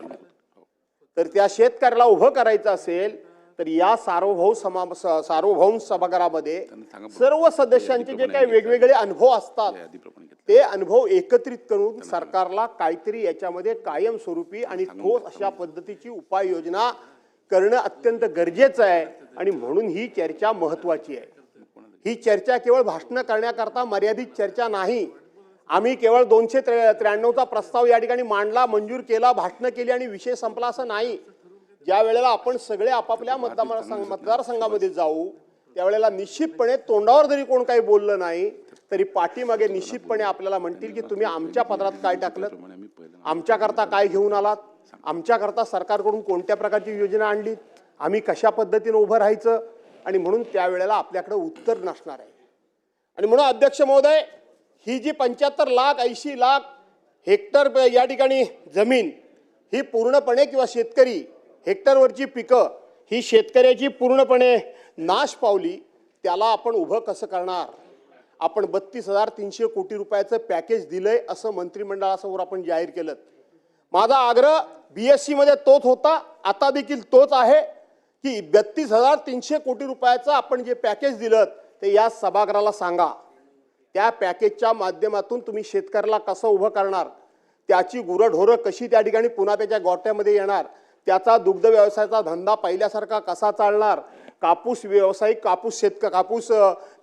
तर त्या शेतकऱ्याला उभं करायचं असेल तर या सार्वभौम सभागृहामध्ये सर्व सदस्यांचे जे काही वेगवेगळे अनुभव असतात ते अनुभव एकत्रित करून सरकारला काहीतरी याच्यामध्ये कायमस्वरूपी आणि ठोस अशा पद्धतीची उपाययोजना करणं अत्यंत गरजेचं आहे. आणि म्हणून ही चर्चा महत्वाची आहे. ही चर्चा केवळ भाषण करण्याकरता मर्यादित चर्चा नाही. आम्ही केवळ 293चा प्रस्ताव या ठिकाणी मांडला, मंजूर केला, भाषण केली आणि विषय संपला असं नाही. ज्या वेळेला आपण सगळे आपापल्या मतदारसंघामध्ये जाऊ त्यावेळेला निश्चितपणे तोंडावर जरी कोण काही बोललं नाही तरी पाठीमागे निश्चितपणे आपल्याला म्हणतील की तुम्ही आमच्या पदरात काय टाकलं, आमच्याकरता काय घेऊन आलात, आमच्याकरता सरकारकडून कोणत्या प्रकारची योजना आणली, आम्ही कशा पद्धतीने उभं राहायचं. आणि म्हणून त्यावेळेला आपल्याकडे उत्तर नसणार आहे. आणि म्हणून अध्यक्ष महोदय, ही जी 75 लाख 80 लाख हेक्टर या ठिकाणी जमीन ही पूर्णपणे किंवा शेतकरी हेक्टरवरची पिकं ही शेतकऱ्याची पूर्णपणे नाश पावली. त्याला आपण उभं कसं करणार? आपण 32,300 कोटी रुपयाचं पॅकेज दिलंय असं मंत्रिमंडळासमोर आपण जाहीर केलं. माझा आग्रह BSC मध्ये तोच होता, आता देखील तोच आहे की 32,300 कोटी रुपयाचं आपण जे पॅकेज दिलं ते या सभागृहाला सांगा. त्या पॅकेजच्या माध्यमातून तुम्ही शेतकऱ्याला कसं उभं करणार, त्याची गुरंढोरं कशी त्या ठिकाणी पुन्हा त्याच्या गोट्यामध्ये येणार, त्याचा दुग्ध व्यवसायाचा धंदा पहिल्यासारखा कसा चालणार, कापूस व्यावसायिक कापूस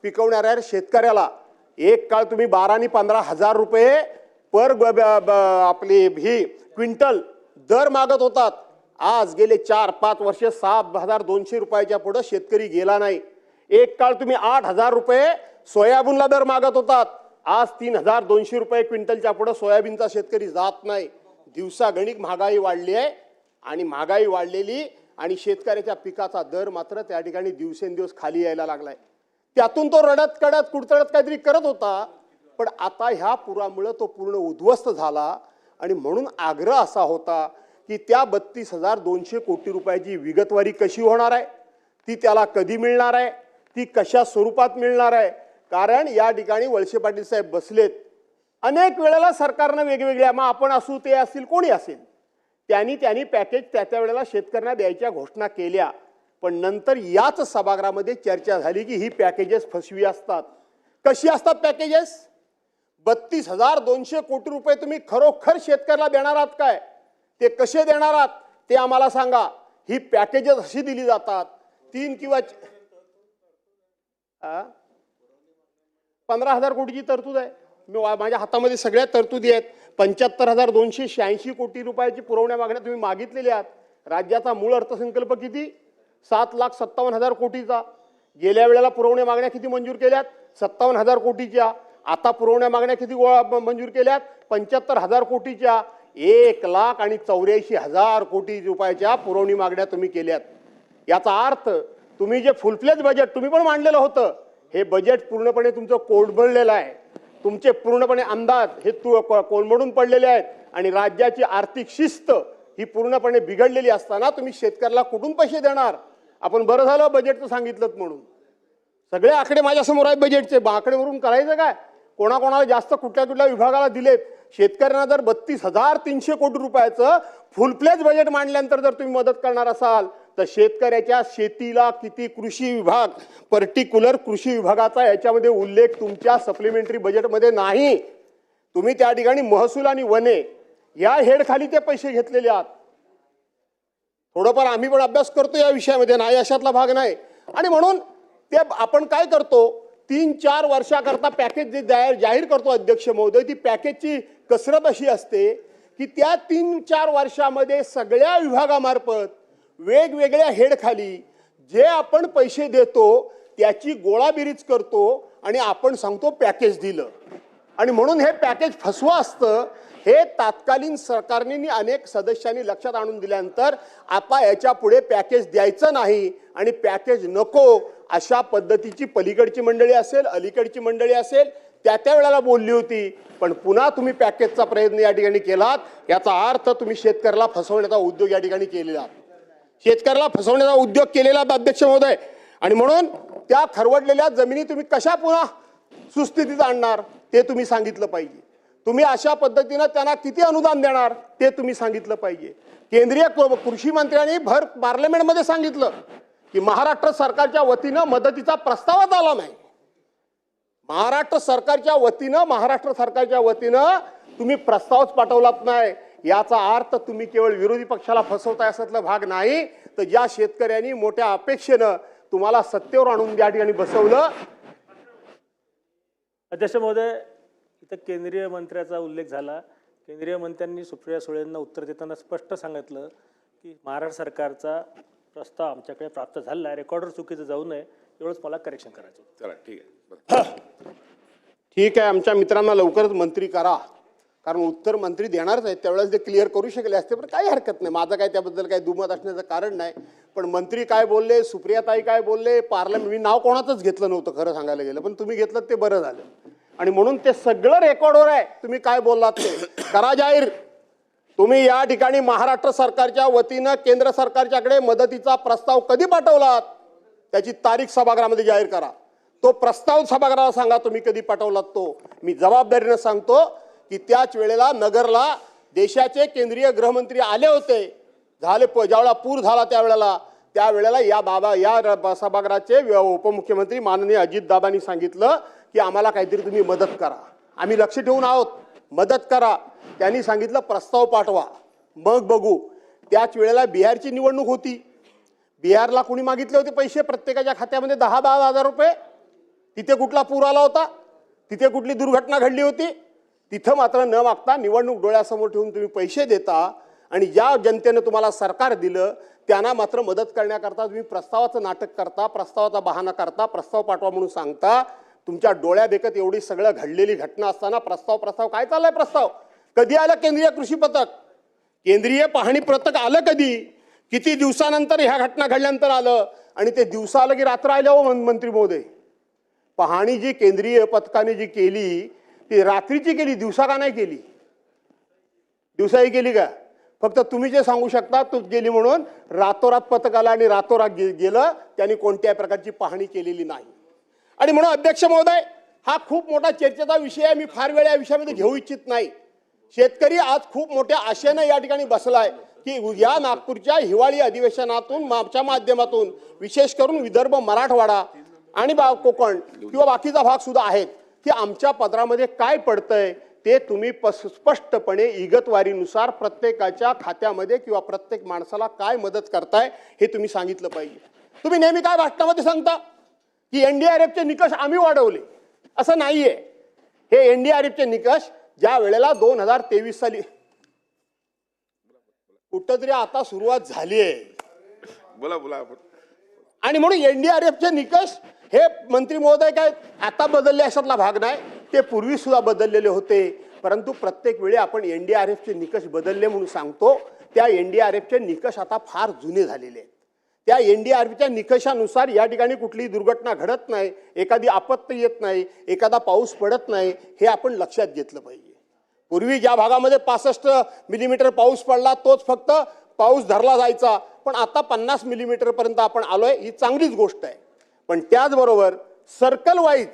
पिकवणाऱ्या शेतकऱ्याला एक काळ तुम्ही 12 आणि 15,000 रुपये पर आपली ही क्विंटल दर मागत होतात. आज गेले 4-5 वर्ष 6,200 रुपयाच्या पुढे शेतकरी गेला नाही. एक काळ तुम्ही 8,000 रुपये सोयाबीनला दर मागत होतात. आज 3,200 रुपये क्विंटलच्या पुढे सोयाबीनचा शेतकरी जात नाही. दिवसागणिक महागाई वाढली आहे आणि महागाई वाढलेली आणि शेतकऱ्याच्या पिकाचा दर मात्र त्या ठिकाणी दिवसेंदिवस खाली यायला लागलाय. त्यातून तो रडत कडत कुडतडत काहीतरी करत होता, पण आता ह्या पुरामुळे तो पूर्ण उद्ध्वस्त झाला. आणि म्हणून आग्रह असा होता की त्या 32,200 कोटी रुपयाची विगतवारी कशी होणार आहे, ती त्याला कधी मिळणार आहे, ती कशा स्वरूपात मिळणार आहे. कारण या ठिकाणी वळसे पाटील साहेब बसलेत. अनेक वेळेला सरकारनं वेगवेगळ्या, मग आपण असू ते असतील कोणी असेल, त्यांनी पॅकेज त्या वेळेला शेतकऱ्यांना द्यायच्या घोषणा केल्या. पण नंतर याच सभागृहामध्ये चर्चा झाली की ही पॅकेजेस फसवी असतात. कशी असतात पॅकेजेस? 32,200 कोटी रुपये तुम्ही खरोखर शेतकऱ्याला देणार आहात काय, ते कसे देणार आहात ते आम्हाला सांगा. ही पॅकेजेस अशी दिली जातात 3 किंवा 15,000 कोटीची तरतूद आहे. माझ्या हातामध्ये सगळ्या तरतुदी आहेत. 75,286 कोटी रुपयाची पुरवण्या मागण्या तुम्ही मागितलेल्या आहात। राज्याचा मूळ अर्थसंकल्प किती? 7,57,000 कोटीचा। गेल्या वेळेला पुरवण्या मागण्या किती मंजूर केल्यात? 57,000 कोटीच्या। आता पुरवण्या मागण्या किती मंजूर केल्यात? 75,000 कोटीच्या। 1,84,000 कोटी रुपयाच्या पुरवणी मागण्या तुम्ही केल्यात। याचा अर्थ तुम्ही जे फुलफ्लेज बजेट तुम्ही पण मांडलेलं होतं, हे बजेट पूर्णपणे तुमचं कोलमडलेलं आहे। तुमचे पूर्णपणे अंदाज हे कोलमडून पडलेले आहेत आणि राज्याची आर्थिक शिस्त ही पूर्णपणे बिघडलेली असताना तुम्ही शेतकऱ्याला कुठून पैसे देणार? आपण बरं झालं बजेटचं सांगितलं म्हणून। सगळे आकडे माझ्यासमोर आहेत बजेटचे, आकडेवरून करायचं काय? कोणाकोणाला जास्त कुठल्या कुठल्या विभागाला दिलेत? शेतकऱ्यांना जर 32,300 कोटी रुपयाचं फुलफ्लेज बजेट मांडल्यानंतर जर तुम्ही मदत करणार असाल तर शेतकऱ्याच्या शेतीला किती कृषी विभाग, पर्टिक्युलर कृषी विभागाचा याच्यामध्ये उल्लेख तुमच्या सप्लिमेंटरी बजेटमध्ये नाही। तुम्ही त्या ठिकाणी महसूल आणि वने या हेडखाली ते पैसे घेतलेले आहात। थोडंफार आम्ही पण अभ्यास करतो या विषयामध्ये, नाही अशातला भाग नाही। आणि म्हणून ते आपण काय करतो, 3-4 वर्षाकरता पॅकेज जे जाहीर करतो अध्यक्ष महोदय, ती पॅकेजची कसरत अशी असते की त्या 3-4 वर्षामध्ये सगळ्या विभागामार्फत वेगवेगळ्या हेडखाली जे आपण पैसे देतो त्याची गोळाबेरीज करतो आणि आपण सांगतो पॅकेज दिलं। आणि म्हणून हे पॅकेज फसवं असतं हे तात्कालीन सरकारने अनेक सदस्यांनी लक्षात आणून दिल्यानंतर आता याच्या पुढे पॅकेज द्यायचं नाही आणि पॅकेज नको अशा पद्धतीची पलीकडची मंडळी असेल, अलीकडची मंडळी असेल, त्या वेळेला बोलली होती। पण पुन्हा तुम्ही पॅकेजचा प्रयत्न या ठिकाणी केलात, याचा अर्थ तुम्ही शेतकऱ्याला फसवण्याचा उद्योग या ठिकाणी केलेला, शेतकऱ्याला फसवण्याचा उद्योग केलेला अध्यक्ष महोदय। आणि म्हणून त्या खरवडलेल्या जमिनी तुम्ही कशा पुन्हा सुस्थितीत आणणार ते तुम्ही सांगितलं पाहिजे। तुम्ही अशा पद्धतीनं त्यांना किती अनुदान देणार ते तुम्ही सांगितलं पाहिजे। केंद्रीय कृषी मंत्र्यांनी भर पार्लमेंटमध्ये सांगितलं की महाराष्ट्र सरकारच्या वतीनं मदतीचा प्रस्तावच आला नाही। महाराष्ट्र सरकारच्या वतीनं तुम्ही प्रस्तावच पाठवलात नाही। याचा अर्थ तुम्ही केवळ विरोधी पक्षाला फसवताय असातला भाग नाही, तर ज्या शेतकऱ्यांनी मोठ्या अपेक्षेनं तुम्हाला सत्तेवर आणून या ठिकाणी बसवलं। अध्यक्ष महोदय, इथं केंद्रीय मंत्र्याचा उल्लेख झाला। केंद्रीय मंत्र्यांनी सुप्रिया सुळेंना उत्तर देताना स्पष्ट सांगितलं की महाराष्ट्र सरकारचा प्रस्ताव आमच्याकडे प्राप्त झाला आहे, रेकॉर्डवर चुकीचं जाऊ नये, एवढंच मला करेक्शन करायचं होतं। चला ठीक आहे। ठीक आहे, आमच्या मित्रांना लवकरच मंत्री करा, कारण उत्तर मंत्री देणारच आहेत, त्यावेळेस ते क्लिअर करू शकले असते, पण काही हरकत नाही, माझं काय त्याबद्दल काही दुमत असण्याचं कारण नाही। पण मंत्री काय बोलले, सुप्रियाताई काय बोलले, पार्लमेंट, मी नाव कोणाचंच घेतलं नव्हतं खरं सांगायला गेलं, पण तुम्ही घेतलं ते बरं झालं। आणि म्हणून ते सगळं रेकॉर्डवर आहे, तुम्ही काय बोललात ते करा जाहीर। तुम्ही या ठिकाणी महाराष्ट्र सरकारच्या वतीनं केंद्र सरकारच्याकडे मदतीचा प्रस्ताव कधी पाठवलात त्याची तारीख सभागृहामध्ये जाहीर करा। तो प्रस्ताव सभागृहाला सांगा तुम्ही कधी पाठवलात तो। मी जबाबदारीनं सांगतो की त्याच वेळेला नगरला देशाचे केंद्रीय गृहमंत्री आले होते, ज्यावेळेला पूर झाला त्यावेळेला या सभागृहाचे उपमुख्यमंत्री माननीय अजितदादांनी सांगितलं की आम्हाला काहीतरी तुम्ही मदत करा, आम्ही लक्ष ठेवून आहोत, मदत करा। त्यांनी सांगितलं प्रस्ताव पाठवा, मग बघू। त्याच वेळेला बिहारची निवडणूक होती, बिहारला कोणी मागितले होते पैसे प्रत्येकाच्या खात्यामध्ये 10-10 हजार रुपये। तिथे कुठला पूर आला होता, तिथे कुठली दुर्घटना घडली होती, तिथं मात्र न मागता निवडणूक डोळ्यासमोर ठेवून तुम्ही पैसे देता आणि ज्या जनतेनं तुम्हाला सरकार दिलं त्यांना मात्र मदत करण्याकरता तुम्ही प्रस्तावाचं नाटक करता, प्रस्तावाचा बहाणा करता, प्रस्ताव पाठवा म्हणून सांगता। तुमच्या डोळ्यादेखत एवढी सगळं घडलेली घटना असताना प्रस्ताव काय चाललाय? प्रस्ताव कधी आलं? केंद्रीय कृषी पथक, केंद्रीय पाहणी पथक आलं कधी? किती दिवसानंतर ह्या घटना घडल्यानंतर आलं? आणि ते दिवस आलं की रात्र आलं हो मंत्री महोदय? पाहणी जी केंद्रीय पथकाने जी केली ती रात्रीची केली, दिवसा का नाही केली? दिवसाही केली का? फक्त तुम्ही जे सांगू शकता तूच गेली म्हणून रातोरात पथक आलं आणि रातोरात गेलं, त्यांनी कोणत्याही प्रकारची पाहणी केलेली नाही। आणि म्हणून अध्यक्ष महोदय, हा खूप मोठा चर्चेचा विषय आहे, मी फार वेळ या विषयामध्ये घेऊ इच्छित नाही। शेतकरी आज खूप मोठ्या आशेने या ठिकाणी बसलाय की या नागपूरच्या हिवाळी अधिवेशनातून च्या माध्यमातून विशेष करून विदर्भ, मराठवाडा आणि कोकण किंवा बाकीचा भाग सुद्धा आहेत की आमच्या पदरामध्ये काय पडतंय ते तुम्ही स्पष्टपणे इगतवारीनुसार प्रत्येकाच्या खात्यामध्ये किंवा प्रत्येक माणसाला काय मदत करताय हे तुम्ही सांगितलं पाहिजे। तुम्ही नेहमी काय भाषणामध्ये सांगता की एनडीआरएफचे निकष आम्ही वाढवले, असं नाहीये। हे एनडीआरएफचे निकष ज्या वेळेला 2023 साली कुठंतरी आता सुरुवात झाली आहे बोला बोला आपण. आणि म्हणून एनडीआरएफचे निकष हे मंत्री महोदय काय आता बदलले अशातला भाग नाही, ते पूर्वी सुद्धा बदललेले होते. परंतु प्रत्येक वेळी आपण एनडीआरएफचे निकष बदलले म्हणून सांगतो. त्या एनडीआरएफचे निकष आता फार जुने झालेले आहेत. त्या एनडीआरएफच्या निकषानुसार या ठिकाणी कुठलीही दुर्घटना घडत नाही, एखादी आपत्ती येत नाही, एखादा पाऊस पडत नाही, हे आपण लक्षात घेतलं पाहिजे. पूर्वी ज्या भागामध्ये 65 मिलीमीटर पाऊस पडला तोच फक्त पाऊस धरला जायचा, पण आता 50 मिलीमीटर पर्यंत आपण आलोय, ही चांगलीच गोष्ट आहे. पण त्याचबरोबर सर्कल वाईज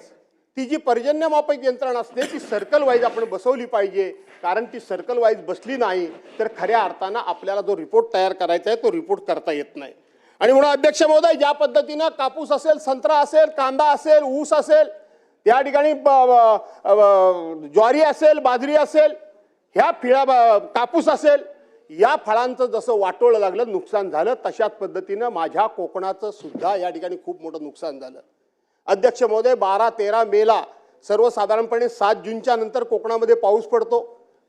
ती जी पर्जन्यमापक यंत्रणा असते ती सर्कल वाईज आपण बसवली पाहिजे. कारण ती सर्कल वाईज बसली नाही तर खऱ्या अर्थानं आपल्याला जो रिपोर्ट तयार करायचा आहे तो रिपोर्ट करता येत नाही. आणि म्हणून अध्यक्ष महोदय, ज्या पद्धतीनं कापूस असेल, संत्रा असेल, कांदा असेल, ऊस असेल, त्या ठिकाणी ज्वारी असेल, बाजरी असेल, ह्या कापूस असेल, या फळांचं जसं वाटोळं लागलं, नुकसान झालं, तशाच पद्धतीनं माझ्या कोकणाचं सुद्धा या ठिकाणी खूप मोठं नुकसान झालं. अध्यक्ष महोदय, 12-13 मेला सर्वसाधारणपणे 7 जूनच्या नंतर कोकणामध्ये पाऊस पडतो,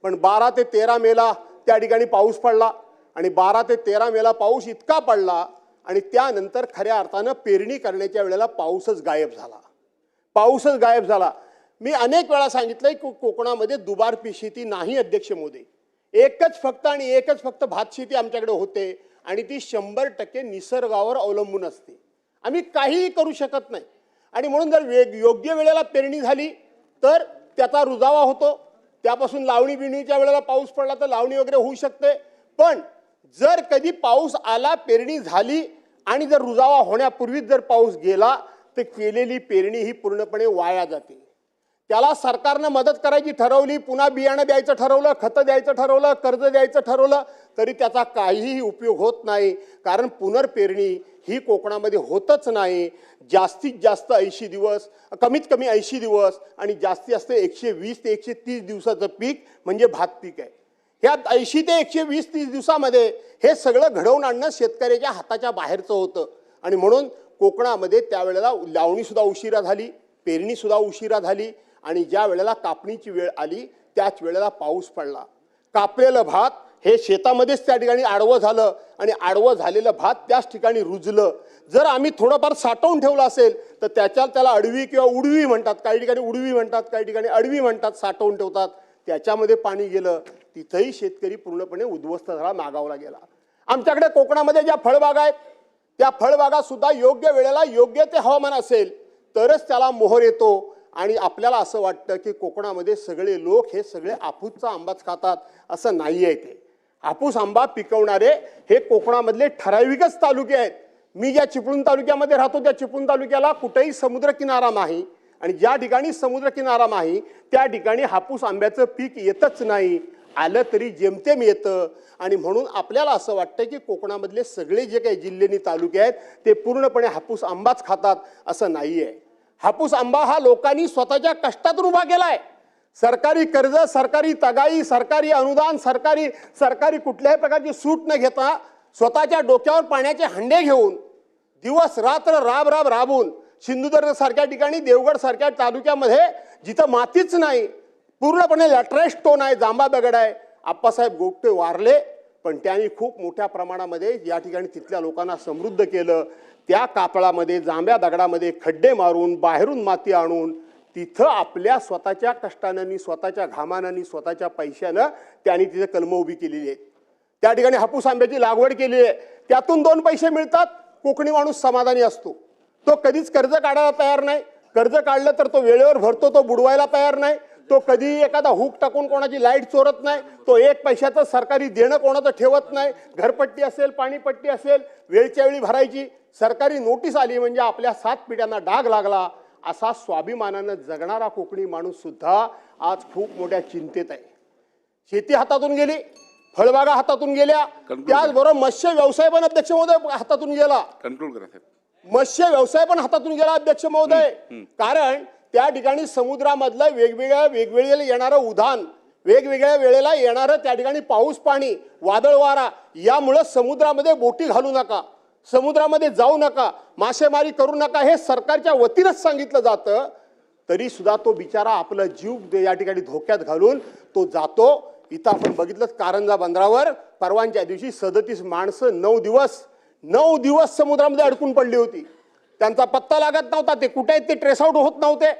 पण 12 ते 13 मेला त्या ठिकाणी पाऊस पडला. आणि 12 ते 13 मेला पाऊस इतका पडला आणि त्यानंतर खऱ्या अर्थानं पेरणी करण्याच्या वेळेला पाऊसच गायब झाला. पाऊसच गायब झाला. मी अनेक वेळा सांगितलंय की कोकणामध्ये दुबार पीक शेती नाही अध्यक्ष मोदी, एकच फक्त भात शेती आमच्याकडे होते आणि ती 100% निसर्गावर अवलंबून असते. आम्ही काहीही करू शकत नाही. आणि म्हणून जर योग्य वेळेला पेरणी झाली तर त्याचा रुजावा होतो, त्यापासून लावणी बिणीच्या वेळेला पाऊस पडला तर लावणी वगैरे होऊ शकते. पण जर कधी पाऊस आला, पेरणी झाली आणि जर रुजावा होण्यापूर्वीच जर पाऊस गेला तर केलेली पेरणी ही पूर्णपणे वाया जाते. त्याला सरकारनं मदत करायची ठरवली, पुन्हा बियाणं द्यायचं ठरवलं, खतं द्यायचं ठरवलं, कर्ज द्यायचं ठरवलं, तरी त्याचा काहीही उपयोग होत नाही. कारण पुनर्पेरणी ही कोकणामध्ये होतच नाही. जास्तीत जास्त 80 दिवस, कमीत कमी 80 दिवस आणि जास्तीत जास्त 120 ते 130 दिवसाचं पीक म्हणजे भात पीक आहे. ह्या 80 ते 120-30 दिवसामध्ये हे सगळं घडवून आणणं शेतकऱ्याच्या हाताच्या बाहेरचं होतं. आणि म्हणून कोकणामध्ये त्यावेळेला लावणीसुद्धा उशिरा झाली, पेरणीसुद्धा उशिरा झाली आणि ज्या वेळेला कापणीची वेळ आली त्याच वेळेला पाऊस पडला. कापलेलं भात हे शेतामध्येच त्या ठिकाणी आडवं झालं आणि आडवं झालेलं भात त्याच ठिकाणी रुजलं. जर आम्ही थोडंफार साठवून ठेवलं असेल तर त्याला अडवी किंवा उडवी म्हणतात, काही ठिकाणी उडवी म्हणतात, काही ठिकाणी अडवी म्हणतात, साठवून ठेवतात. त्याच्यामध्ये पाणी गेलं, तिथंही शेतकरी पूर्णपणे उद्ध्वस्त झाला, मागावला गेला. आमच्याकडे कोकणामध्ये ज्या फळबागा आहेत त्या फळबागा सुद्धा योग्य वेळेला योग्य ते हवामान असेल तरच त्याला मोहर येतो. आणि आपल्याला असं वाटतं की कोकणामध्ये सगळे लोक हे सगळे हापूसचा आंबाच खातात, असं नाही आहे. ते हापूस आंबा पिकवणारे हे कोकणामधले ठराविकच तालुके आहेत. मी ज्या चिपळूण तालुक्यामध्ये राहतो त्या चिपळूण तालुक्याला कुठेही समुद्रकिनारा नाही आणि ज्या ठिकाणी समुद्रकिनारा नाही त्या ठिकाणी हापूस आंब्याचं पीक येतच नाही, आलं तरी जेमतेम येतं. आणि म्हणून आपल्याला असं वाटतं की कोकणामधले सगळे जे काही जिल्हे तालुके आहेत ते पूर्णपणे हापूस आंबाच खातात, असं नाही आहे. हापूस आंबा हा लोकांनी स्वतःच्या कष्टातून उभा केलाय. सरकारी कर्ज, सरकारी तगाई, सरकारी अनुदान, सरकारी कुठल्याही प्रकारची सूट न घेता स्वतःच्या डोक्यावर पाण्याचे हंडे घेऊन दिवस रात्र राबून सिंधुदुर्ग सारख्या ठिकाणी, देवगड सारख्या तालुक्यामध्ये जिथं मातीच नाही, पूर्णपणे लॅटराइट स्टोन आहे, जांभा दगड आहे, आप्पासाहेब गोगटे वारले. पण त्यांनी खूप मोठ्या प्रमाणामध्ये या ठिकाणी तिथल्या लोकांना समृद्ध केलं. त्या कापळामध्ये, जांभ्या दगडामध्ये खड्डे मारून बाहेरून माती आणून तिथं आपल्या स्वतःच्या कष्टानं, स्वतःच्या घामानं, स्वतःच्या पैशानं त्यांनी तिथे कलमं उभी केलेली आहेत. त्या ठिकाणी हापूस आंब्याची लागवड केली आहे. त्यातून 2 पैसे मिळतात, कोकणी माणूस समाधानी असतो. तो कधीच कर्ज काढायला तयार नाही. कर्ज काढलं तर तो वेळेवर भरतो, तो बुडवायला तयार नाही. तो कधी एखादा हुक टाकून कोणाची लाईट चोरत नाही. तो 1 पैशाचं सरकारी देणं कोणाचं ठेवत नाही. घरपट्टी असेल, पाणीपट्टी असेल, वेळच्या वेळी भरायची. सरकारी नोटीस आली म्हणजे आपल्या 7 पिढ्यांना डाग लागला, असा स्वाभिमानानं जगणारा कोकणी माणूस सुद्धा आज खूप मोठ्या चिंतेत आहे. शेती हातातून गेली, फळबागा हातातून गेल्या, त्याचबरोबर मत्स्य व्यवसाय पण अध्यक्ष महोदय हातातून गेला. कंट्रोल करा साहेब. मत्स्य व्यवसाय पण हातातून गेला अध्यक्ष महोदय. कारण त्या ठिकाणी समुद्रामधलं वेगवेगळ्या येणारं उधाण, वेगवेगळ्या वेळेला येणारं त्या ठिकाणी पाऊस पाणी, वादळ वारा, यामुळं समुद्रामध्ये बोटी घालू नका, समुद्रामध्ये जाऊ नका, मासेमारी करू नका, हे सरकारच्या वतीनंच सांगितलं जातं. तरी सुद्धा तो बिचारा आपला जीव या ठिकाणी धोक्यात घालून तो जातो. इथं आपण बघितलं कारंजा बंदरावर परवांच्या दिवशी 37 माणसं 9 दिवस समुद्रामध्ये अडकून पडली होती. त्यांचा पत्ता लागत नव्हता, ते कुठे आहेत ते ट्रेस आउट होत नव्हते.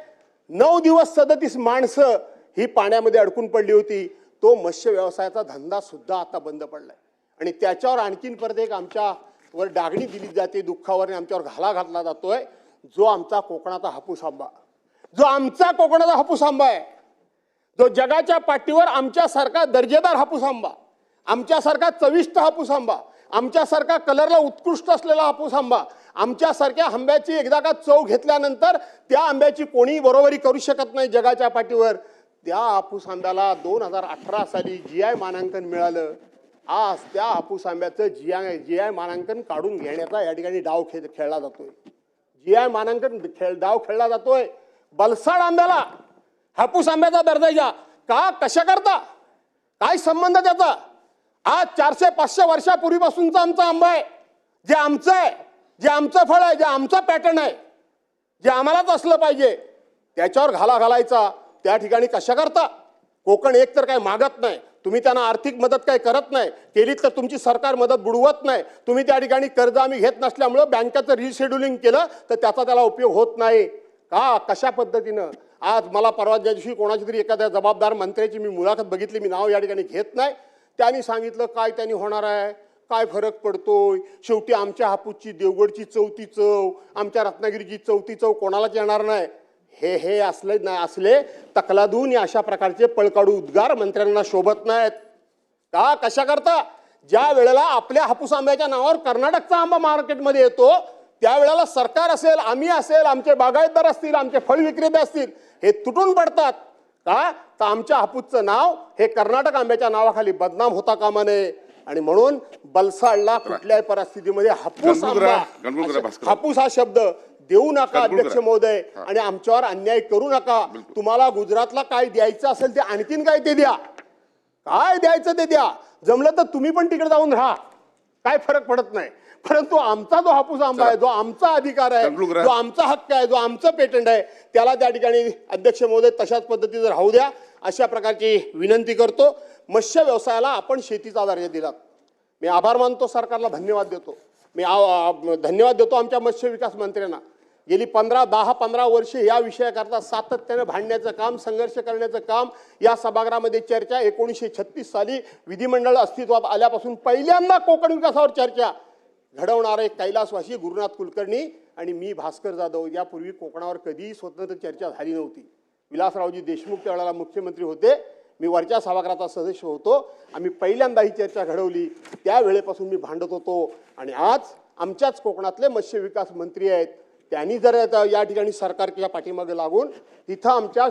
9 दिवस 37 माणसं ही पाण्यामध्ये अडकून पडली होती. तो मत्स्य व्यवसायाचा धंदा सुद्धा आता बंद पडलाय आणि त्याच्यावर आणखीन परत एक आमच्यावर डागणी दिली जाते, दुःखावर, आणि आमच्यावर घाला घातला जातोय. जो आमचा कोकणाचा हापूस आंबा, जो आमचा कोकणाचा हापूस आंबा आहे, जो जगाच्या पाठीवर आमच्यासारखा दर्जेदार हापूस आंबा, आमच्यासारखा चविष्ट हापूस आंबा, आमच्यासारखा कलरला उत्कृष्ट असलेला हापूस आंबा, आमच्यासारख्या आंब्याची एकदा का चव घेतल्यानंतर त्या आंब्याची कोणी बरोबरी करू शकत नाही जगाच्या पाठीवर. त्या हापूस आंब्याला 2018 साली GI मानांकन मिळालं. आज त्या हापूस आंब्याचं GI मानांकन काढून घेण्याचा या ठिकाणी डाव खेळला जातोय. GI मानांकन डाव खेळला जातोय. बलसाड आंब्याला हापूस आंब्याचा दर्जा द्या का? कशा करता? काय संबंध त्याचा? आज 400-500 वर्षापूर्वीपासूनचा आमचा आंबा आहे, जे आमचं आहे, जे आमचं फळ आहे, जे आमचं पॅटर्न आहे, जे आम्हालाच असलं पाहिजे, त्याच्यावर घाला घालायचा त्या ठिकाणी कशा करता? कोकण एक तर काय मागत नाही, तुम्ही त्यांना आर्थिक मदत काही करत नाही, केलीत तर तुमची सरकार मदत बुडवत नाही. तुम्ही त्या ठिकाणी कर्ज आम्ही घेत नसल्यामुळं बँकेचं रिशेड्युलिंग केलं तर त्याचा त्याला उपयोग होत नाही का? कशा पद्धतीनं? आज मला परवाच्या दिवशी कोणाची तरी एखाद्या जबाबदार मंत्र्याची मी मुलाखत बघितली, मी नाव या ठिकाणी घेत नाही, त्यांनी सांगितलं काय त्यांनी होणार आहे, काय फरक पडतोय, शेवटी आमच्या हापूसची देवगडची चौथी चव, आमच्या रत्नागिरीची चौथी चव कोणालाच येणार नाही. हे असले तकलादून या अशा प्रकारचे पळकाडू उद्गार मंत्र्यांना शोभत नाहीत का? कशा करता? ज्या वेळेला आपल्या हापूस आंब्याच्या नावावर कर्नाटकचा आंबा मार्केटमध्ये येतो त्यावेळेला सरकार असेल, आम्ही असेल, आमचे बागायतदार असतील, आमचे फळ विक्रेते असतील, हे तुटून पडतात का? तर आमच्या हापूसचं नाव हे कर्नाटक आंब्याच्या नावाखाली बदनाम होता कामा नये. आणि म्हणून बलसाडला कुठल्याही परिस्थितीमध्ये हापूस आंबा, हापूस हा शब्द देऊ नका अध्यक्ष महोदय, आणि आमच्यावर अन्याय करू नका. तुम्हाला गुजरातला काय द्यायचं असेल ते आणखीन काय ते द्या, काय द्यायचं ते द्या, जमलं तर तुम्ही पण तिकडे जाऊन राहा, काय फरक पडत नाही. परंतु आमचा जो हापूस आंबा आहे, जो आमचा अधिकार आहे, जो आमचा हक्क आहे, जो आमचं पेटंट आहे, त्याला त्या ठिकाणी अध्यक्ष महोदय तशाच पद्धतीने राहू द्या, अशा प्रकारची विनंती करतो. मत्स्य व्यवसायाला आपण शेतीचा दर्जा दिला, मी आभार मानतो, सरकारला धन्यवाद देतो. मी धन्यवाद देतो आमच्या मत्स्य विकास मंत्र्यांना. गेली 10-15 वर्ष या विषयाकरता सातत्याने भांडण्याचं काम, संघर्ष करण्याचं काम, या सभागृहामध्ये चर्चा 1936 साली विधिमंडळ अस्तित्वात आल्यापासून पहिल्यांदा कोकण विकासावर चर्चा घडवणारे कैलासवासी गुरुनाथ कुलकर्णी आणि मी भास्कर जाधव. यापूर्वी कोकणावर कधीही स्वतंत्र चर्चा झाली नव्हती. विलासरावजी देशमुख त्यावेळेला मुख्यमंत्री होते, मी वरच्या सभागृहाचा सदस्य होतो. आम्ही पहिल्यांदा ही चर्चा घडवली, त्यावेळेपासून मी भांडत होतो. आणि आज आमच्याच कोकणातले मत्स्य विकास मंत्री आहेत, त्यांनी जर या ठिकाणी सरकारच्या पाठीमागे लागून तिथं आमच्या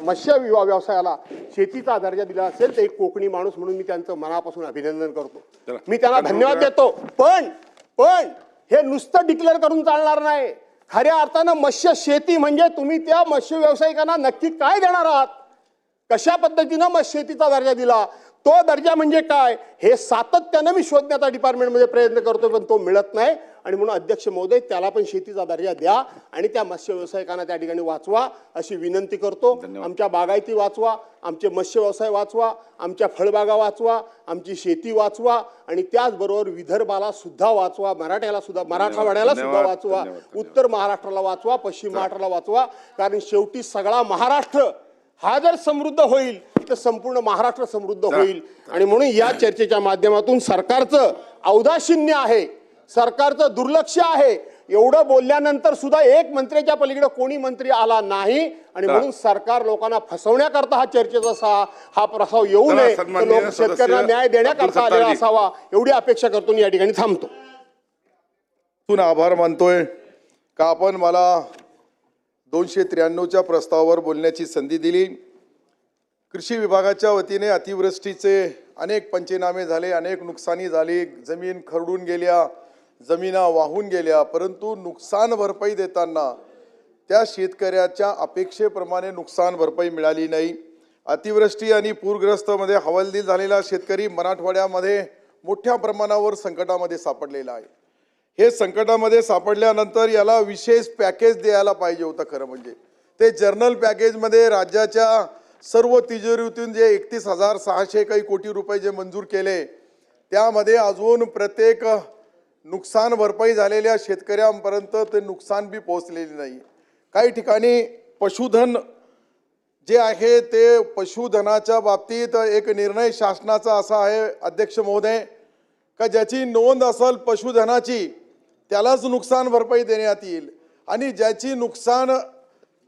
मत्स्य व्यवसायाला शेतीचा दर्जा दिला असेल तर एक कोकणी माणूस म्हणून मी त्यांचं मनापासून अभिनंदन करतो, मी त्यांना धन्यवाद देतो. पण हे नुसतं डिक्लेअर करून चालणार नाही. खऱ्या अर्थानं मत्स्य शेती म्हणजे तुम्ही त्या मत्स्य व्यावसायिकांना नक्की काय देणार आहात, कशा पद्धतीनं मत्स्य शेतीचा दर्जा दिला, तो दर्जा म्हणजे काय, हे सातत्यानं मी शोधण्याचा डिपार्टमेंटमध्ये प्रयत्न करतो, पण तो मिळत नाही. आणि म्हणून अध्यक्ष महोदय त्याला पण शेतीचा दर्जा द्या आणि त्या मत्स्य व्यावसायिकांना त्या ठिकाणी वाचवा अशी विनंती करतो. आमच्या बागायती वाचवा, आमचे मत्स्य व्यवसाय वाचवा, आमच्या फळबागा वाचवा, आमची शेती वाचवा, आणि त्याचबरोबर विदर्भाला सुद्धा वाचवा, मराठवाड्याला सुद्धा वाचवा, उत्तर महाराष्ट्राला वाचवा, पश्चिम महाराष्ट्राला वाचवा. कारण शेवटी सगळा महाराष्ट्र हा जर समृद्ध होईल तर संपूर्ण महाराष्ट्र समृद्ध होईल. आणि म्हणून या चर्चेच्या माध्यमातून सरकारचं औदासिन्य आहे, सरकारचं दुर्लक्ष आहे. एवढं बोलल्यानंतर सुद्धा एक मंत्र्याच्या पलीकडे कोणी मंत्री आला नाही. आणि म्हणून सरकार लोकांना फसवण्याकरता हा चर्चेचा हा प्रस्ताव येऊ नये, लोक शेतकऱ्यांना न्याय देण्याकरता आलेला असावा, एवढी अपेक्षा करतो. या ठिकाणी थांबतो. तून आभार मानतोय का आपण मला 293च्या प्रस्तावावर बोलण्याची संधी दिली. कृषी विभागाच्या वतीने अतिवृष्टीचे अनेक पंचनामे झाले, अनेक नुकसानी झाली, जमीन खरडून गेल्या, जमिना वाहून गेल्या, परंतु नुकसान भरपाई देताना त्या शेतकऱ्याच्या अपेक्षेप्रमाणे नुकसान भरपाई मिळाली नाही. अतिवृष्टी आणि पूरग्रस्तमध्ये हवालदिल झालेला शेतकरी मराठवाड्यामध्ये मोठ्या प्रमाणावर संकटामध्ये सापडलेला आहे. हे संकटामध्ये सापडल्यानंतर याला विशेष पॅकेज द्यायला पाहिजे होतं. खरं म्हणजे ते जर्नल पॅकेजमध्ये राज्याच्या सर्व तिजोरीतून जे 31,600 काही कोटी रुपये जे मंजूर केले, त्यामध्ये अजून प्रत्येक नुकसान भरपाई झालेल्या शेतकऱ्यांपर्यंत ते नुकसान बी पोहोचलेले नाही. काही ठिकाणी पशुधन जे आहे ते पशुधनाच्या बाबतीत एक निर्णय शासनाचा असा आहे अध्यक्ष महोदय, का ज्याची नोंद असेल पशुधनाची त्यालाच नुकसान भरपाई देण्यात येईल, आणि ज्याची नुकसान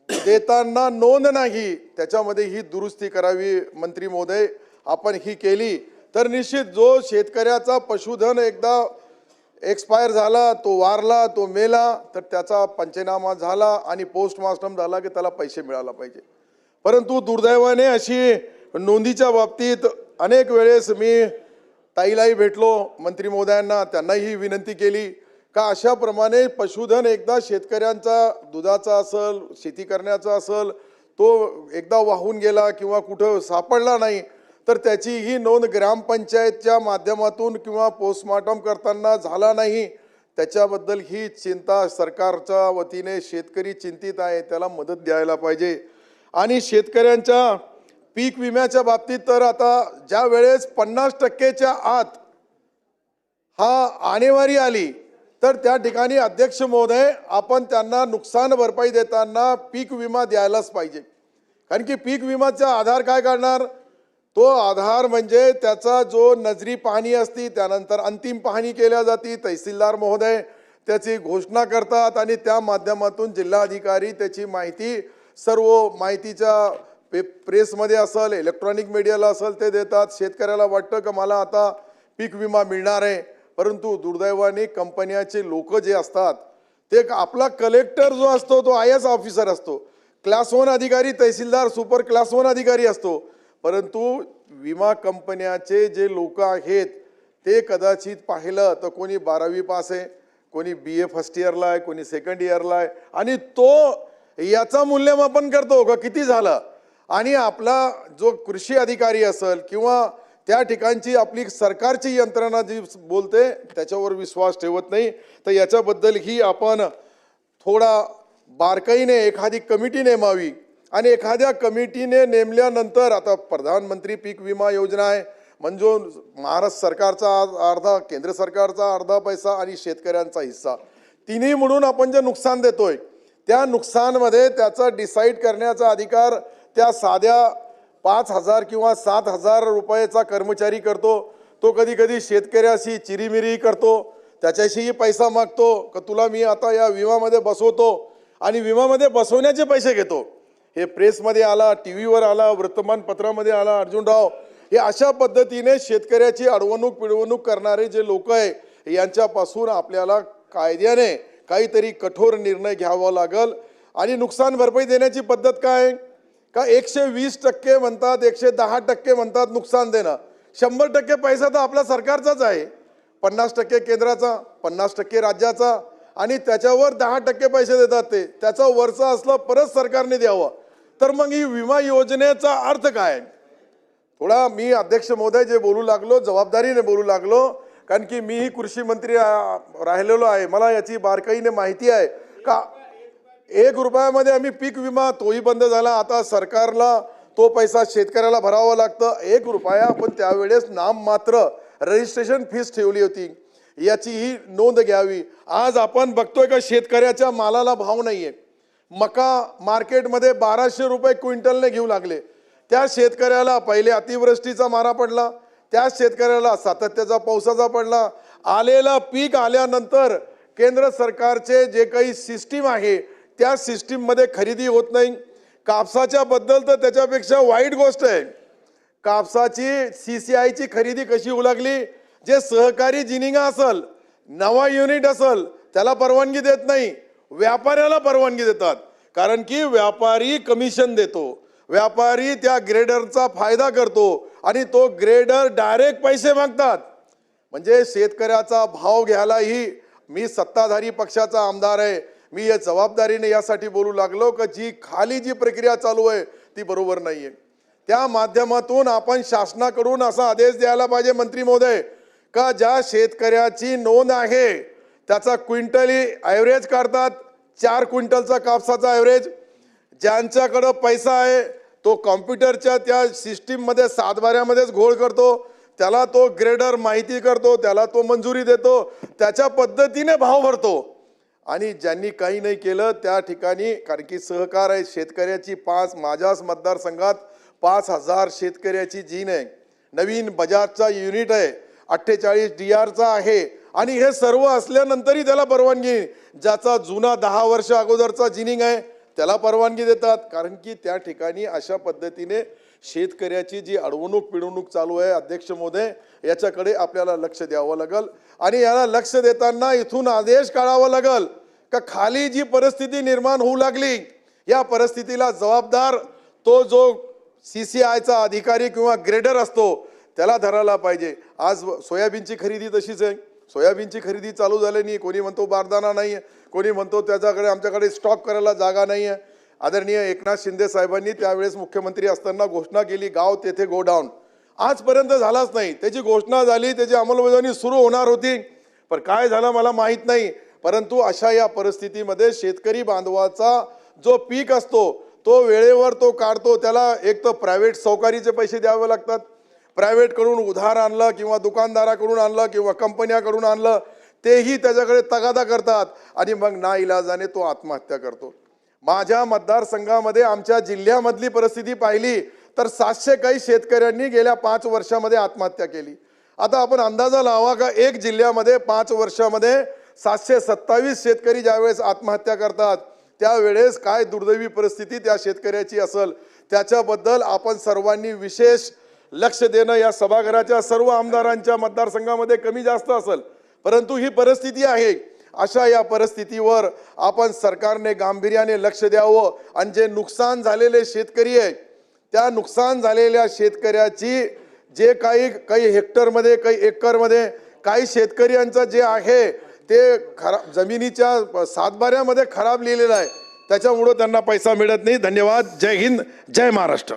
देताना नोंद नाही त्याच्यामध्ये ही दुरुस्ती करावी. मंत्री महोदय, आपण ही केली तर निश्चित जो शेतकऱ्याचा पशुधन एकदा एक्सपायर झाला, तो वारला, तो मेला, तर त्याचा पंचनामा झाला आणि पोस्टमॉर्टम झाला की त्याला पैसे मिळायला पाहिजे. परंतु दुर्दैवाने अशी नोंदीच्या बाबतीत अनेक वेळेस मी ताईलाही भेटलो, मंत्री महोदयांना, त्यांनाही विनंती केली का अशाप्रमाणे पशुधन एकदा शेतकऱ्यांचा दुधाचा असेल, शेती करण्याचा असेल, तो एकदा वाहून गेला किंवा कुठं सापडला नाही तर त्याची ही नोंद ग्रामपंचायतच्या माध्यमातून किंवा पोस्टमॉर्टम करताना झाला नाही, त्याच्याबद्दल ही चिंता सरकारच्या वतीने शेतकरी चिंतित आहे, त्याला मदत द्यायला पाहिजे. आणि शेतकऱ्यांच्या पीक विम्याच्या बाबतीत तर आता ज्या वेळेस 50%च्या आत हा आणेवारी आली तर त्या ठिकाणी अध्यक्ष महोदय आपण त्यांना नुकसान भरपाई देताना पीक विमा द्यायलाच पाहिजे. कारण की पीक विमाचा आधार काय करणार, तो आधार म्हणजे त्याचा जो नजरी पाहणी असती, त्यानंतर अंतिम पाहणी केल्या जाते, तहसीलदार महोदय त्याची घोषणा करतात आणि त्या माध्यमातून जिल्हाधिकारी त्याची माहिती सर्व माहितीच्या प्रेसमध्ये असेल, इलेक्ट्रॉनिक मीडियाला असेल ते देतात. शेतकऱ्याला वाटतं की मला आता पीक विमा मिळणार आहे, परंतु दुर्दैवाने कंपन्याचे लोक जे असतात ते आपला कलेक्टर जो असतो तो IAS ऑफिसर असतो, क्लास 1 अधिकारी, तहसीलदार सुपर क्लास 1 अधिकारी असतो, परंतु विमा कंपन्याचे जे लोक आहेत ते कदाचित पाहिलं तर कोणी 12वी पास आहे, कोणी BA फर्स्ट इयरला आहे, कोणी सेकंड इयरला आहे, आणि तो याचा मूल्यमापन करतो का किती झालं. आणि आपला जो कृषी अधिकारी असेल किंवा त्या ठिकाणची आपली सरकारची यंत्रणा जी बोलते त्याच्यावर विश्वास ठेवत नाही. तर याच्याबद्दल ही आपण थोडा बारकाईने एखादी कमिटी नेमावी आणि एखाद्या कमिटीने नेमल्यानंतर आता प्रधानमंत्री पीक विमा योजना आहे, म्हणजे महाराष्ट्र सरकारचा अर्धा, केंद्र सरकारचा अर्धा पैसा आणि शेतकऱ्यांचा हिस्सा, तिन्ही म्हणून आपण जे नुकसान देतोय त्या नुकसानमध्ये त्याचा डिसाईड करण्याचा अधिकार त्या साध्या 5,000 किंवा 7,000 रुपयाचा कर्मचारी करतो. तो कधी कधी शेतकऱ्याशी चिरीमिरी करतो, त्याच्याशीही पैसा मागतो का तुला मी आता या विमामध्ये बसवतो आणि विमामध्ये बसवण्याचे पैसे घेतो. हे प्रेसमध्ये आला, TV वर आला, वृत्तमानपत्रामध्ये आला, अर्जुनराव, हे अशा पद्धतीने शेतकऱ्याची अडवणूक पिडवणूक करणारे जे लोक आहे यांच्यापासून आपल्याला कायद्याने काहीतरी कठोर निर्णय घ्यावा लागेल. आणि नुकसान भरपाई देण्याची पद्धत काय का 120% म्हणतात, 110% म्हणतात नुकसान देणं, 100% पैसा तर आपला सरकारचाच आहे, 50% केंद्राचा, 50% राज्याचा, आणि त्याच्यावर 10% पैसे देतात ते त्याचा वरचा असलं परत सरकारने द्यावं. तर मग ही विमा योजनेचा अर्थ काय. थोडा मी अध्यक्ष महोदय जे बोलू लागलो जबाबदारीने बोलू लागलो, कारण की मीही कृषी मंत्री राहिलेलो आहे, मला याची बारकाईने माहिती आहे का 1 रुपयामध्ये आम्ही पीक विमा तोही बंद झाला, आता सरकारला तो पैसा शेतकऱ्याला भरावा लागतं 1 रुपया, पण त्यावेळेस नाममात्र रजिस्ट्रेशन फीस ठेवली होती, याची ही नोंद घ्यावी. आज आपण बघतोय का शेतकऱ्याच्या मालाला भाव नाहीये, मका मार्केटमध्ये 1200 रुपये क्विंटलने घेऊ लागले. त्या शेतकऱ्याला पहिले अतिवृष्टीचा मारा पडला, त्या शेतकऱ्याला सातत्याचा पावसाचा पडला, आलेला पीक आल्यानंतर केंद्र सरकारचे जे काही सिस्टीम आहे त्या सिस्टीममध्ये खरेदी होत नाही. कापसाच्या बद्दल तर त्याच्यापेक्षा वाईट गोष्ट आहे, कापसाची CCIची खरेदी कशी होऊ लागली, जे सहकारी जिनिंगा असेल, नवा युनिट असेल त्याला परवानगी देत नाही, व्यापाऱ्याला परवानगी देतात, कारण की व्यापारी कमिशन देतो, व्यापारी त्या ग्रेडरचा फायदा करतो आणि तो ग्रेडर डायरेक्ट पैसे मागतात. म्हणजे शेतकऱ्याचा भाव घ्यायलाही मी सत्ताधारी पक्षाचा आमदार आहे, मी या जबाबदारीने यासाठी बोलू लागलो की जी खाली जी प्रक्रिया चालू आहे ती बरोबर नाही आहे. त्या माध्यमातून आपण शासनाकडून असा आदेश द्यायला पाहिजे मंत्री महोदय का ज्या शेतकऱ्याची नोंद आहे त्याचा क्विंटली ॲव्हरेज काढतात, 4 क्विंटलचा कापसाचा ॲव्हरेज, ज्यांच्याकडं पैसा आहे तो कॉम्प्युटरच्या त्या सिस्टीममध्ये सातबाऱ्यामध्येच घोळ करतो, त्याला तो ग्रेडर माहिती करतो, त्याला तो मंजुरी देतो, त्याच्या पद्धतीने भाव भरतो. आणि ज्यांनी काही नाही केलं त्या ठिकाणी, कारण की सहकार आहे शेतकऱ्याची, माझ्याच मतदारसंघात 5,000 शेतकऱ्याची जीन आहे. नवीन बजाजचा युनिट आहे, 48 DR आहे. आणि हे सर्व असल्यानंतरही त्याला परवानगी, ज्याचा जुना 10 वर्ष अगोदरचा जिनिंग आहे त्याला परवानगी देतात. कारण की त्या ठिकाणी अशा पद्धतीने शेतकऱ्याची जी अडवणूक पिडवणूक चालू आहे, अध्यक्ष महोदय, याच्याकडे आपल्याला लक्ष द्यावं लागेल. आणि याला लक्ष देताना इथून आदेश काढावा लागेल का खाली जी परिस्थिती निर्माण होऊ लागली, या परिस्थितीला जबाबदार तो जो CCIचा अधिकारी किंवा ग्रेडर असतो त्याला धरायला पाहिजे. आज सोयाबीनची खरेदी तशीच आहे, सोयाबीनची खरेदी चालू झाली नाही. कोणी म्हणतो बारदाना नाही आहे, कोणी म्हणतो त्याच्याकडे आमच्याकडे स्टॉक करायला जागा नाही आहे. आदरणीय एकनाथ शिंदे साहेबांनी त्यावेळेस मुख्यमंत्री असताना घोषणा केली, गाव तेथे गोडाऊन. आजपर्यंत झालाच नाही. त्याची घोषणा झाली, त्याची अंमलबजावणी सुरू होणार होती, पण काय झालं मला माहीत नाही. परंतु अशा या परिस्थितीमध्ये शेतकरी बांधवाचा जो पीक असतो तो वेळेवर तो काढतो, त्याला एक तर प्रायव्हेट सावकारीचे पैसे द्यावे लागतात, प्रायव्हेटकडून उधार आणलं किंवा दुकानदाराकडून आणलं किंवा कंपन्याकडून आणलं, तेही त्याच्याकडे तगादा करतात आणि मग नाईलाजाने तो आत्महत्या करतो. माझ्या मतदारसंघामध्ये आमच्या जिल्ह्यामधली परिस्थिती पाहिली तर 700 काही शेतकऱ्यांनी गेल्या 5 वर्षामध्ये आत्महत्या केली. आता आपण अंदाजा लावा का एक जिल्ह्यामध्ये 5 वर्षामध्ये 727 शेतकरी ज्यावेळेस आत्महत्या करतात त्यावेळेस काय दुर्दैवी परिस्थिती त्या शेतकऱ्याची असेल. त्याच्याबद्दल आपण सर्वांनी विशेष लक्ष देणं या सभागृहाच्या सर्व आमदारांच्या मतदारसंघामध्ये कमी जास्त असेल, परंतु ही परिस्थिती आहे. अशा या परिस्थितीवर आपण सरकारने गांभीर्याने लक्ष द्यावं आणि जे नुकसान झालेले शेतकरी आहे त्या नुकसान झालेल्या शेतकऱ्याची जे काही हेक्टरमध्ये काही एकरमध्ये काही शेतकऱ्यांचं जे आहे ते खराब जमिनीच्या सातबाऱ्यामध्ये खराब लिहिलेलं आहे, त्याच्यामुळं त्यांना पैसा मिळत नाही. धन्यवाद. जय हिंद, जय महाराष्ट्र.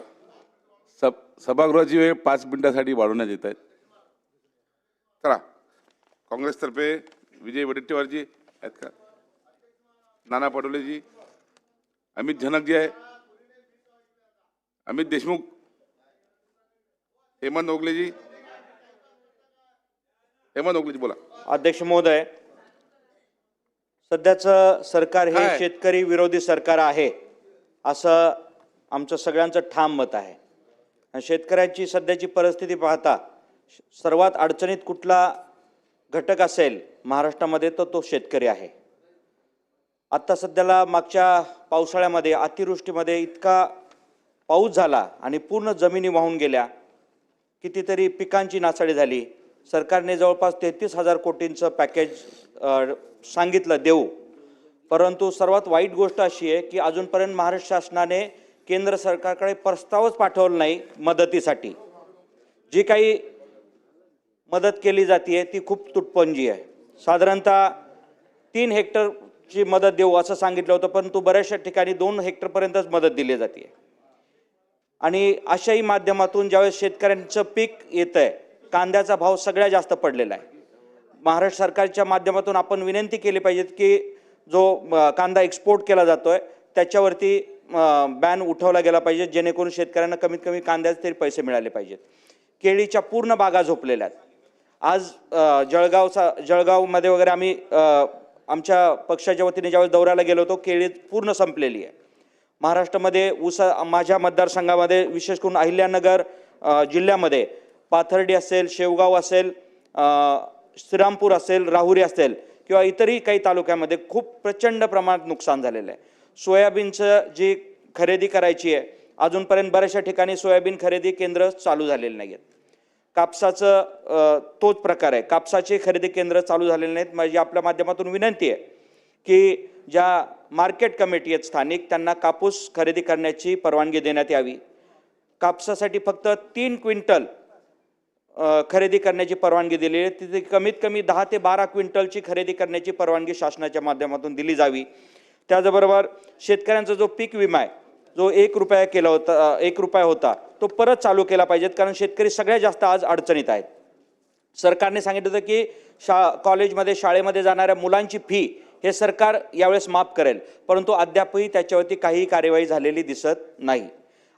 सभागृहाची वेळ 5 मिनिटासाठी वाढवण्यात येत आहे. चला, काँग्रेसतर्फे विजय वडेट्टीवारजी आहेत का, नाना पटोलेजी, अमित झनकजी आहे, अमित देशमुख, हेमंत ओगलेजी बोला. अध्यक्ष महोदय, सध्याचं सरकार हे काय? शेतकरी विरोधी सरकार आहे असं आमचं सगळ्यांचं ठाम मत आहे. आणि शेतकऱ्यांची सध्याची परिस्थिती पाहता सर्वात अडचणीत कुठला घटक असेल महाराष्ट्रामध्ये तर तो शेतकरी आहे. आत्ता सध्याला मागच्या पावसाळ्यामध्ये अतिवृष्टीमध्ये इतका पाऊस झाला आणि पूर्ण जमिनी वाहून गेल्या, कितीतरी पिकांची नासाडी झाली. सरकारने जवळपास 33,000 कोटींचं पॅकेज सांगितलं देऊ, परंतु सर्वात वाईट गोष्ट अशी आहे की अजूनपर्यंत महाराष्ट्र शासनाने केंद्र सरकारकडे प्रस्तावच पाठवला नाही मदतीसाठी. जी काही मदत केली जाते ती खूप तुटपुंजी आहे. साधारणतः 3 हेक्टरची मदत देऊ असं सांगितलं होतं, परंतु बऱ्याचशा ठिकाणी 2 हेक्टरपर्यंतच मदत दिली जाते. आणि अशाही माध्यमातून ज्यावेळेस शेतकऱ्यांचं पीक येतं आहे, कांद्याचा भाव सगळ्यात जास्त पडलेला आहे. महाराष्ट्र सरकारच्या माध्यमातून आपण विनंती केली पाहिजे की जो कांदा एक्सपोर्ट केला जातोय त्याच्यावरती बॅन उठवला गेला पाहिजे, जेणेकरून शेतकऱ्यांना कमीत कमी कांद्याचे तरी पैसे मिळाले पाहिजेत. केळीच्या पूर्ण बागा झोपलेल्या आहेत. आज जळगावमध्ये वगैरे आम्ही आमच्या पक्षाच्या वतीने ज्यावेळेस दौऱ्याला गेलो होतो, केळी पूर्ण संपलेली आहे. महाराष्ट्रामध्ये माझ्या मतदारसंघामध्ये विशेष करून अहिल्यानगर जिल्ह्यामध्ये पाथर्डी असेल, शेवगाव असेल, श्रीरामपूर असेल, राहुरी असेल किंवा इतरही काही तालुक्यामध्ये खूप प्रचंड प्रमाणात नुकसान झालेलं आहे. सोयाबीनचं जी खरेदी करायची आहे अजूनपर्यंत बऱ्याचशा ठिकाणी सोयाबीन खरेदी केंद्र चालू झालेली नाही आहेत. कापसाचं तोच प्रकार आहे, कापसाची खरेदी केंद्र चालू झालेली नाहीत. माझी आपल्या माध्यमातून विनंती आहे की ज्या मार्केट कमिटी आहेत स्थानिक त्यांना कापूस खरेदी करण्याची परवानगी देण्यात यावी. कापसासाठी फक्त 3 क्विंटल खरेदी करण्याची परवानगी दिली आहे, तिथे कमीत कमी 10 ते 12 क्विंटलची खरेदी करण्याची परवानगी शासनाच्या माध्यमातून दिली जावी. त्याचबरोबर शेतकऱ्यांचा जो पीक विमा आहे जो 1 रुपया केला होता 1 रुपया होता तो परत चालू केला पाहिजेत, कारण शेतकरी सगळ्यात जास्त आज अडचणीत आहेत. सरकारने सांगितलं होतं की कॉलेजमध्ये शाळेमध्ये जाणाऱ्या मुलांची फी हे सरकार यावेळेस माफ करेल, परंतु अद्यापही त्याच्यावरती काहीही कार्यवाही झालेली दिसत नाही.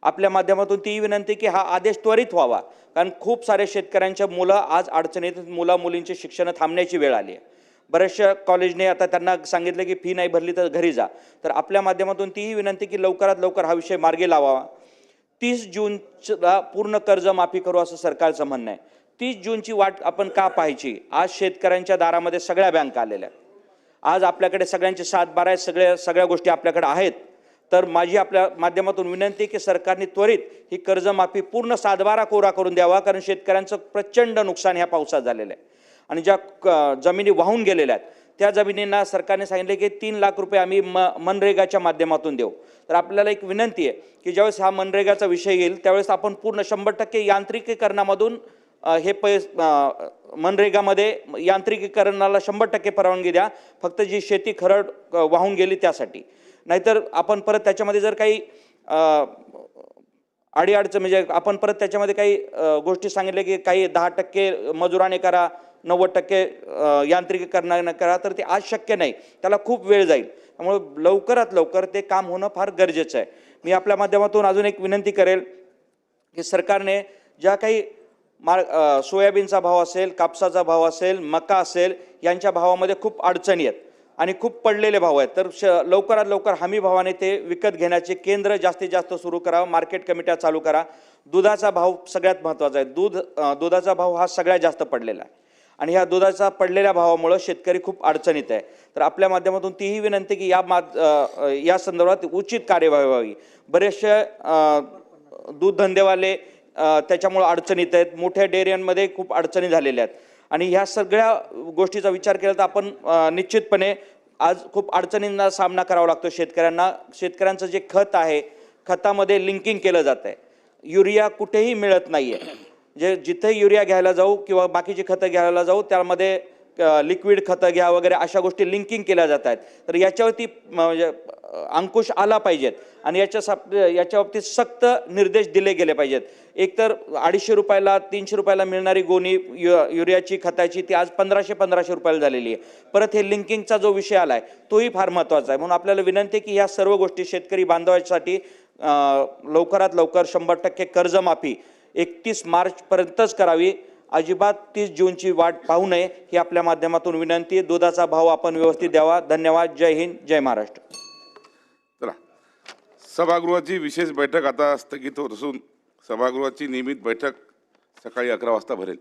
आपल्या माध्यमातून ती विनंती की हा आदेश त्वरित व्हावा, कारण खूप सारे शेतकऱ्यांच्या मुलं आज अडचणीत, मुलींची शिक्षण थांबण्याची वेळ आली आहे. बऱ्याचशा कॉलेजने आता त्यांना सांगितलं की फी नाही भरली तर घरी जा. तर आपल्या माध्यमातून तीही विनंती की लवकरात लवकर हा विषय मार्गी लावावा. 30 जूनला पूर्ण कर्जमाफी करू असं सरकारचं म्हणणं आहे. 30 जूनची वाट आपण का पाहायची? आज शेतकऱ्यांच्या दारामध्ये सगळ्या बँका आलेल्या आहेत. आज आपल्याकडे सगळ्यांचे 7-12 आहेत, सगळ्या गोष्टी आपल्याकडे आहेत. तर माझी आपल्या माध्यमातून विनंती की सरकारने त्वरित ही कर्जमाफी पूर्ण 7-12 कोरा करून द्यावा, कारण शेतकऱ्यांचं प्रचंड नुकसान ह्या पावसात झालेलं आहे. आणि ज्या जमिनी वाहून गेलेल्या आहेत त्या जमिनींना सरकारने सांगितले की 3 लाख रुपये आम्ही मनरेगाच्या माध्यमातून देऊ. तर आपल्याला एक विनंती आहे की ज्यावेळेस हा मनरेगाचा विषय येईल त्यावेळेस आपण पूर्ण 100% यांत्रिकीकरणामधून हे मनरेगामध्ये यांत्रिकीकरणाला 100% परवानगी द्या, फक्त जी शेती खरड वाहून गेली त्यासाठी. नाहीतर आपण परत त्याच्यामध्ये जर काही अडीअडचण म्हणजे आपण परत त्याच्यामध्ये काही गोष्टी सांगितल्या की काही 10% मजुराने करा, 90% यांत्रिकीकरणाने करा, तर ते आज शक्य नाही, त्याला खूप वेळ जाईल. त्यामुळे लवकरात लवकर ते काम होणं फार गरजेचं आहे. मी आपल्या माध्यमातून अजून एक विनंती करेल की सरकारने ज्या काही सोयाबीनचा भाव असेल, कापसाचा भाव असेल, मका असेल, यांच्या भावामध्ये खूप अडचणी आहेत आणि खूप पडलेले भाव आहेत. तर लवकरात लवकर हमी भावाने ते विकत घेण्याचे केंद्र जास्तीत जास्त सुरू करावं, मार्केट कमिट्या चालू करा. दुधाचा भाव सगळ्यात महत्त्वाचा आहे. दुधाचा भाव हा सगळ्यात जास्त पडलेला आहे आणि ह्या दुधाचा पडलेल्या भावामुळे शेतकरी खूप अडचणीत आहे. तर आपल्या माध्यमातून तीही विनंती की या संदर्भात उचित कार्यवाही व्हावी. बरेचसे दूध धंदेवाले त्याच्यामुळे अडचणीत आहेत, मोठ्या डेअऱ्यांमध्ये खूप अडचणी झालेल्या आहेत आणि ह्या सगळ्या गोष्टीचा विचार केला तर आपण निश्चितपणे आज खूप अडचणींना सामना करावा लागतो शेतकऱ्यांना. शेतकऱ्यांचं जे खत आहे, खतामध्ये लिंकिंग केलं जात आहे. युरिया कुठेही मिळत नाही आहे. जिथे युरिया घ्यायला जाऊ किंवा बाकीची खतं घ्यायला जाऊ त्यामध्ये लिक्विड खतं घ्या वगैरे अशा गोष्टी लिंकिंग केल्या जात आहेत. तर याच्यावरती म्हणजे अंकुश आला पाहिजेत आणि याच्या बाबतीत सक्त निर्देश दिले गेले पाहिजेत. एकतर 250 रुपयाला 300 रुपयाला मिळणारी गोणी युरियाची खताची ती आज 1500 रुपयाला झालेली आहे. परत हे लिंकिंगचा जो विषय आला आहे तोही फार महत्त्वाचा आहे. म्हणून आपल्याला विनंती आहे की ह्या सर्व गोष्टी शेतकरी बांधवांसाठी लवकरात लवकर 100% कर्जमाफी 31 मार्चपर्यंतच करावी. अजिबात 30 जूनची वाट पाहू नये ही आपल्या माध्यमातून विनंती. दुधाचा भाव आपण व्यवस्थित द्यावा. धन्यवाद. जय हिंद, जय महाराष्ट्र. चला, सभागृहाची विशेष बैठक आता स्थगित होत असून सभागृहाची नियमित बैठक सकाळी 11 वाजता भरेल.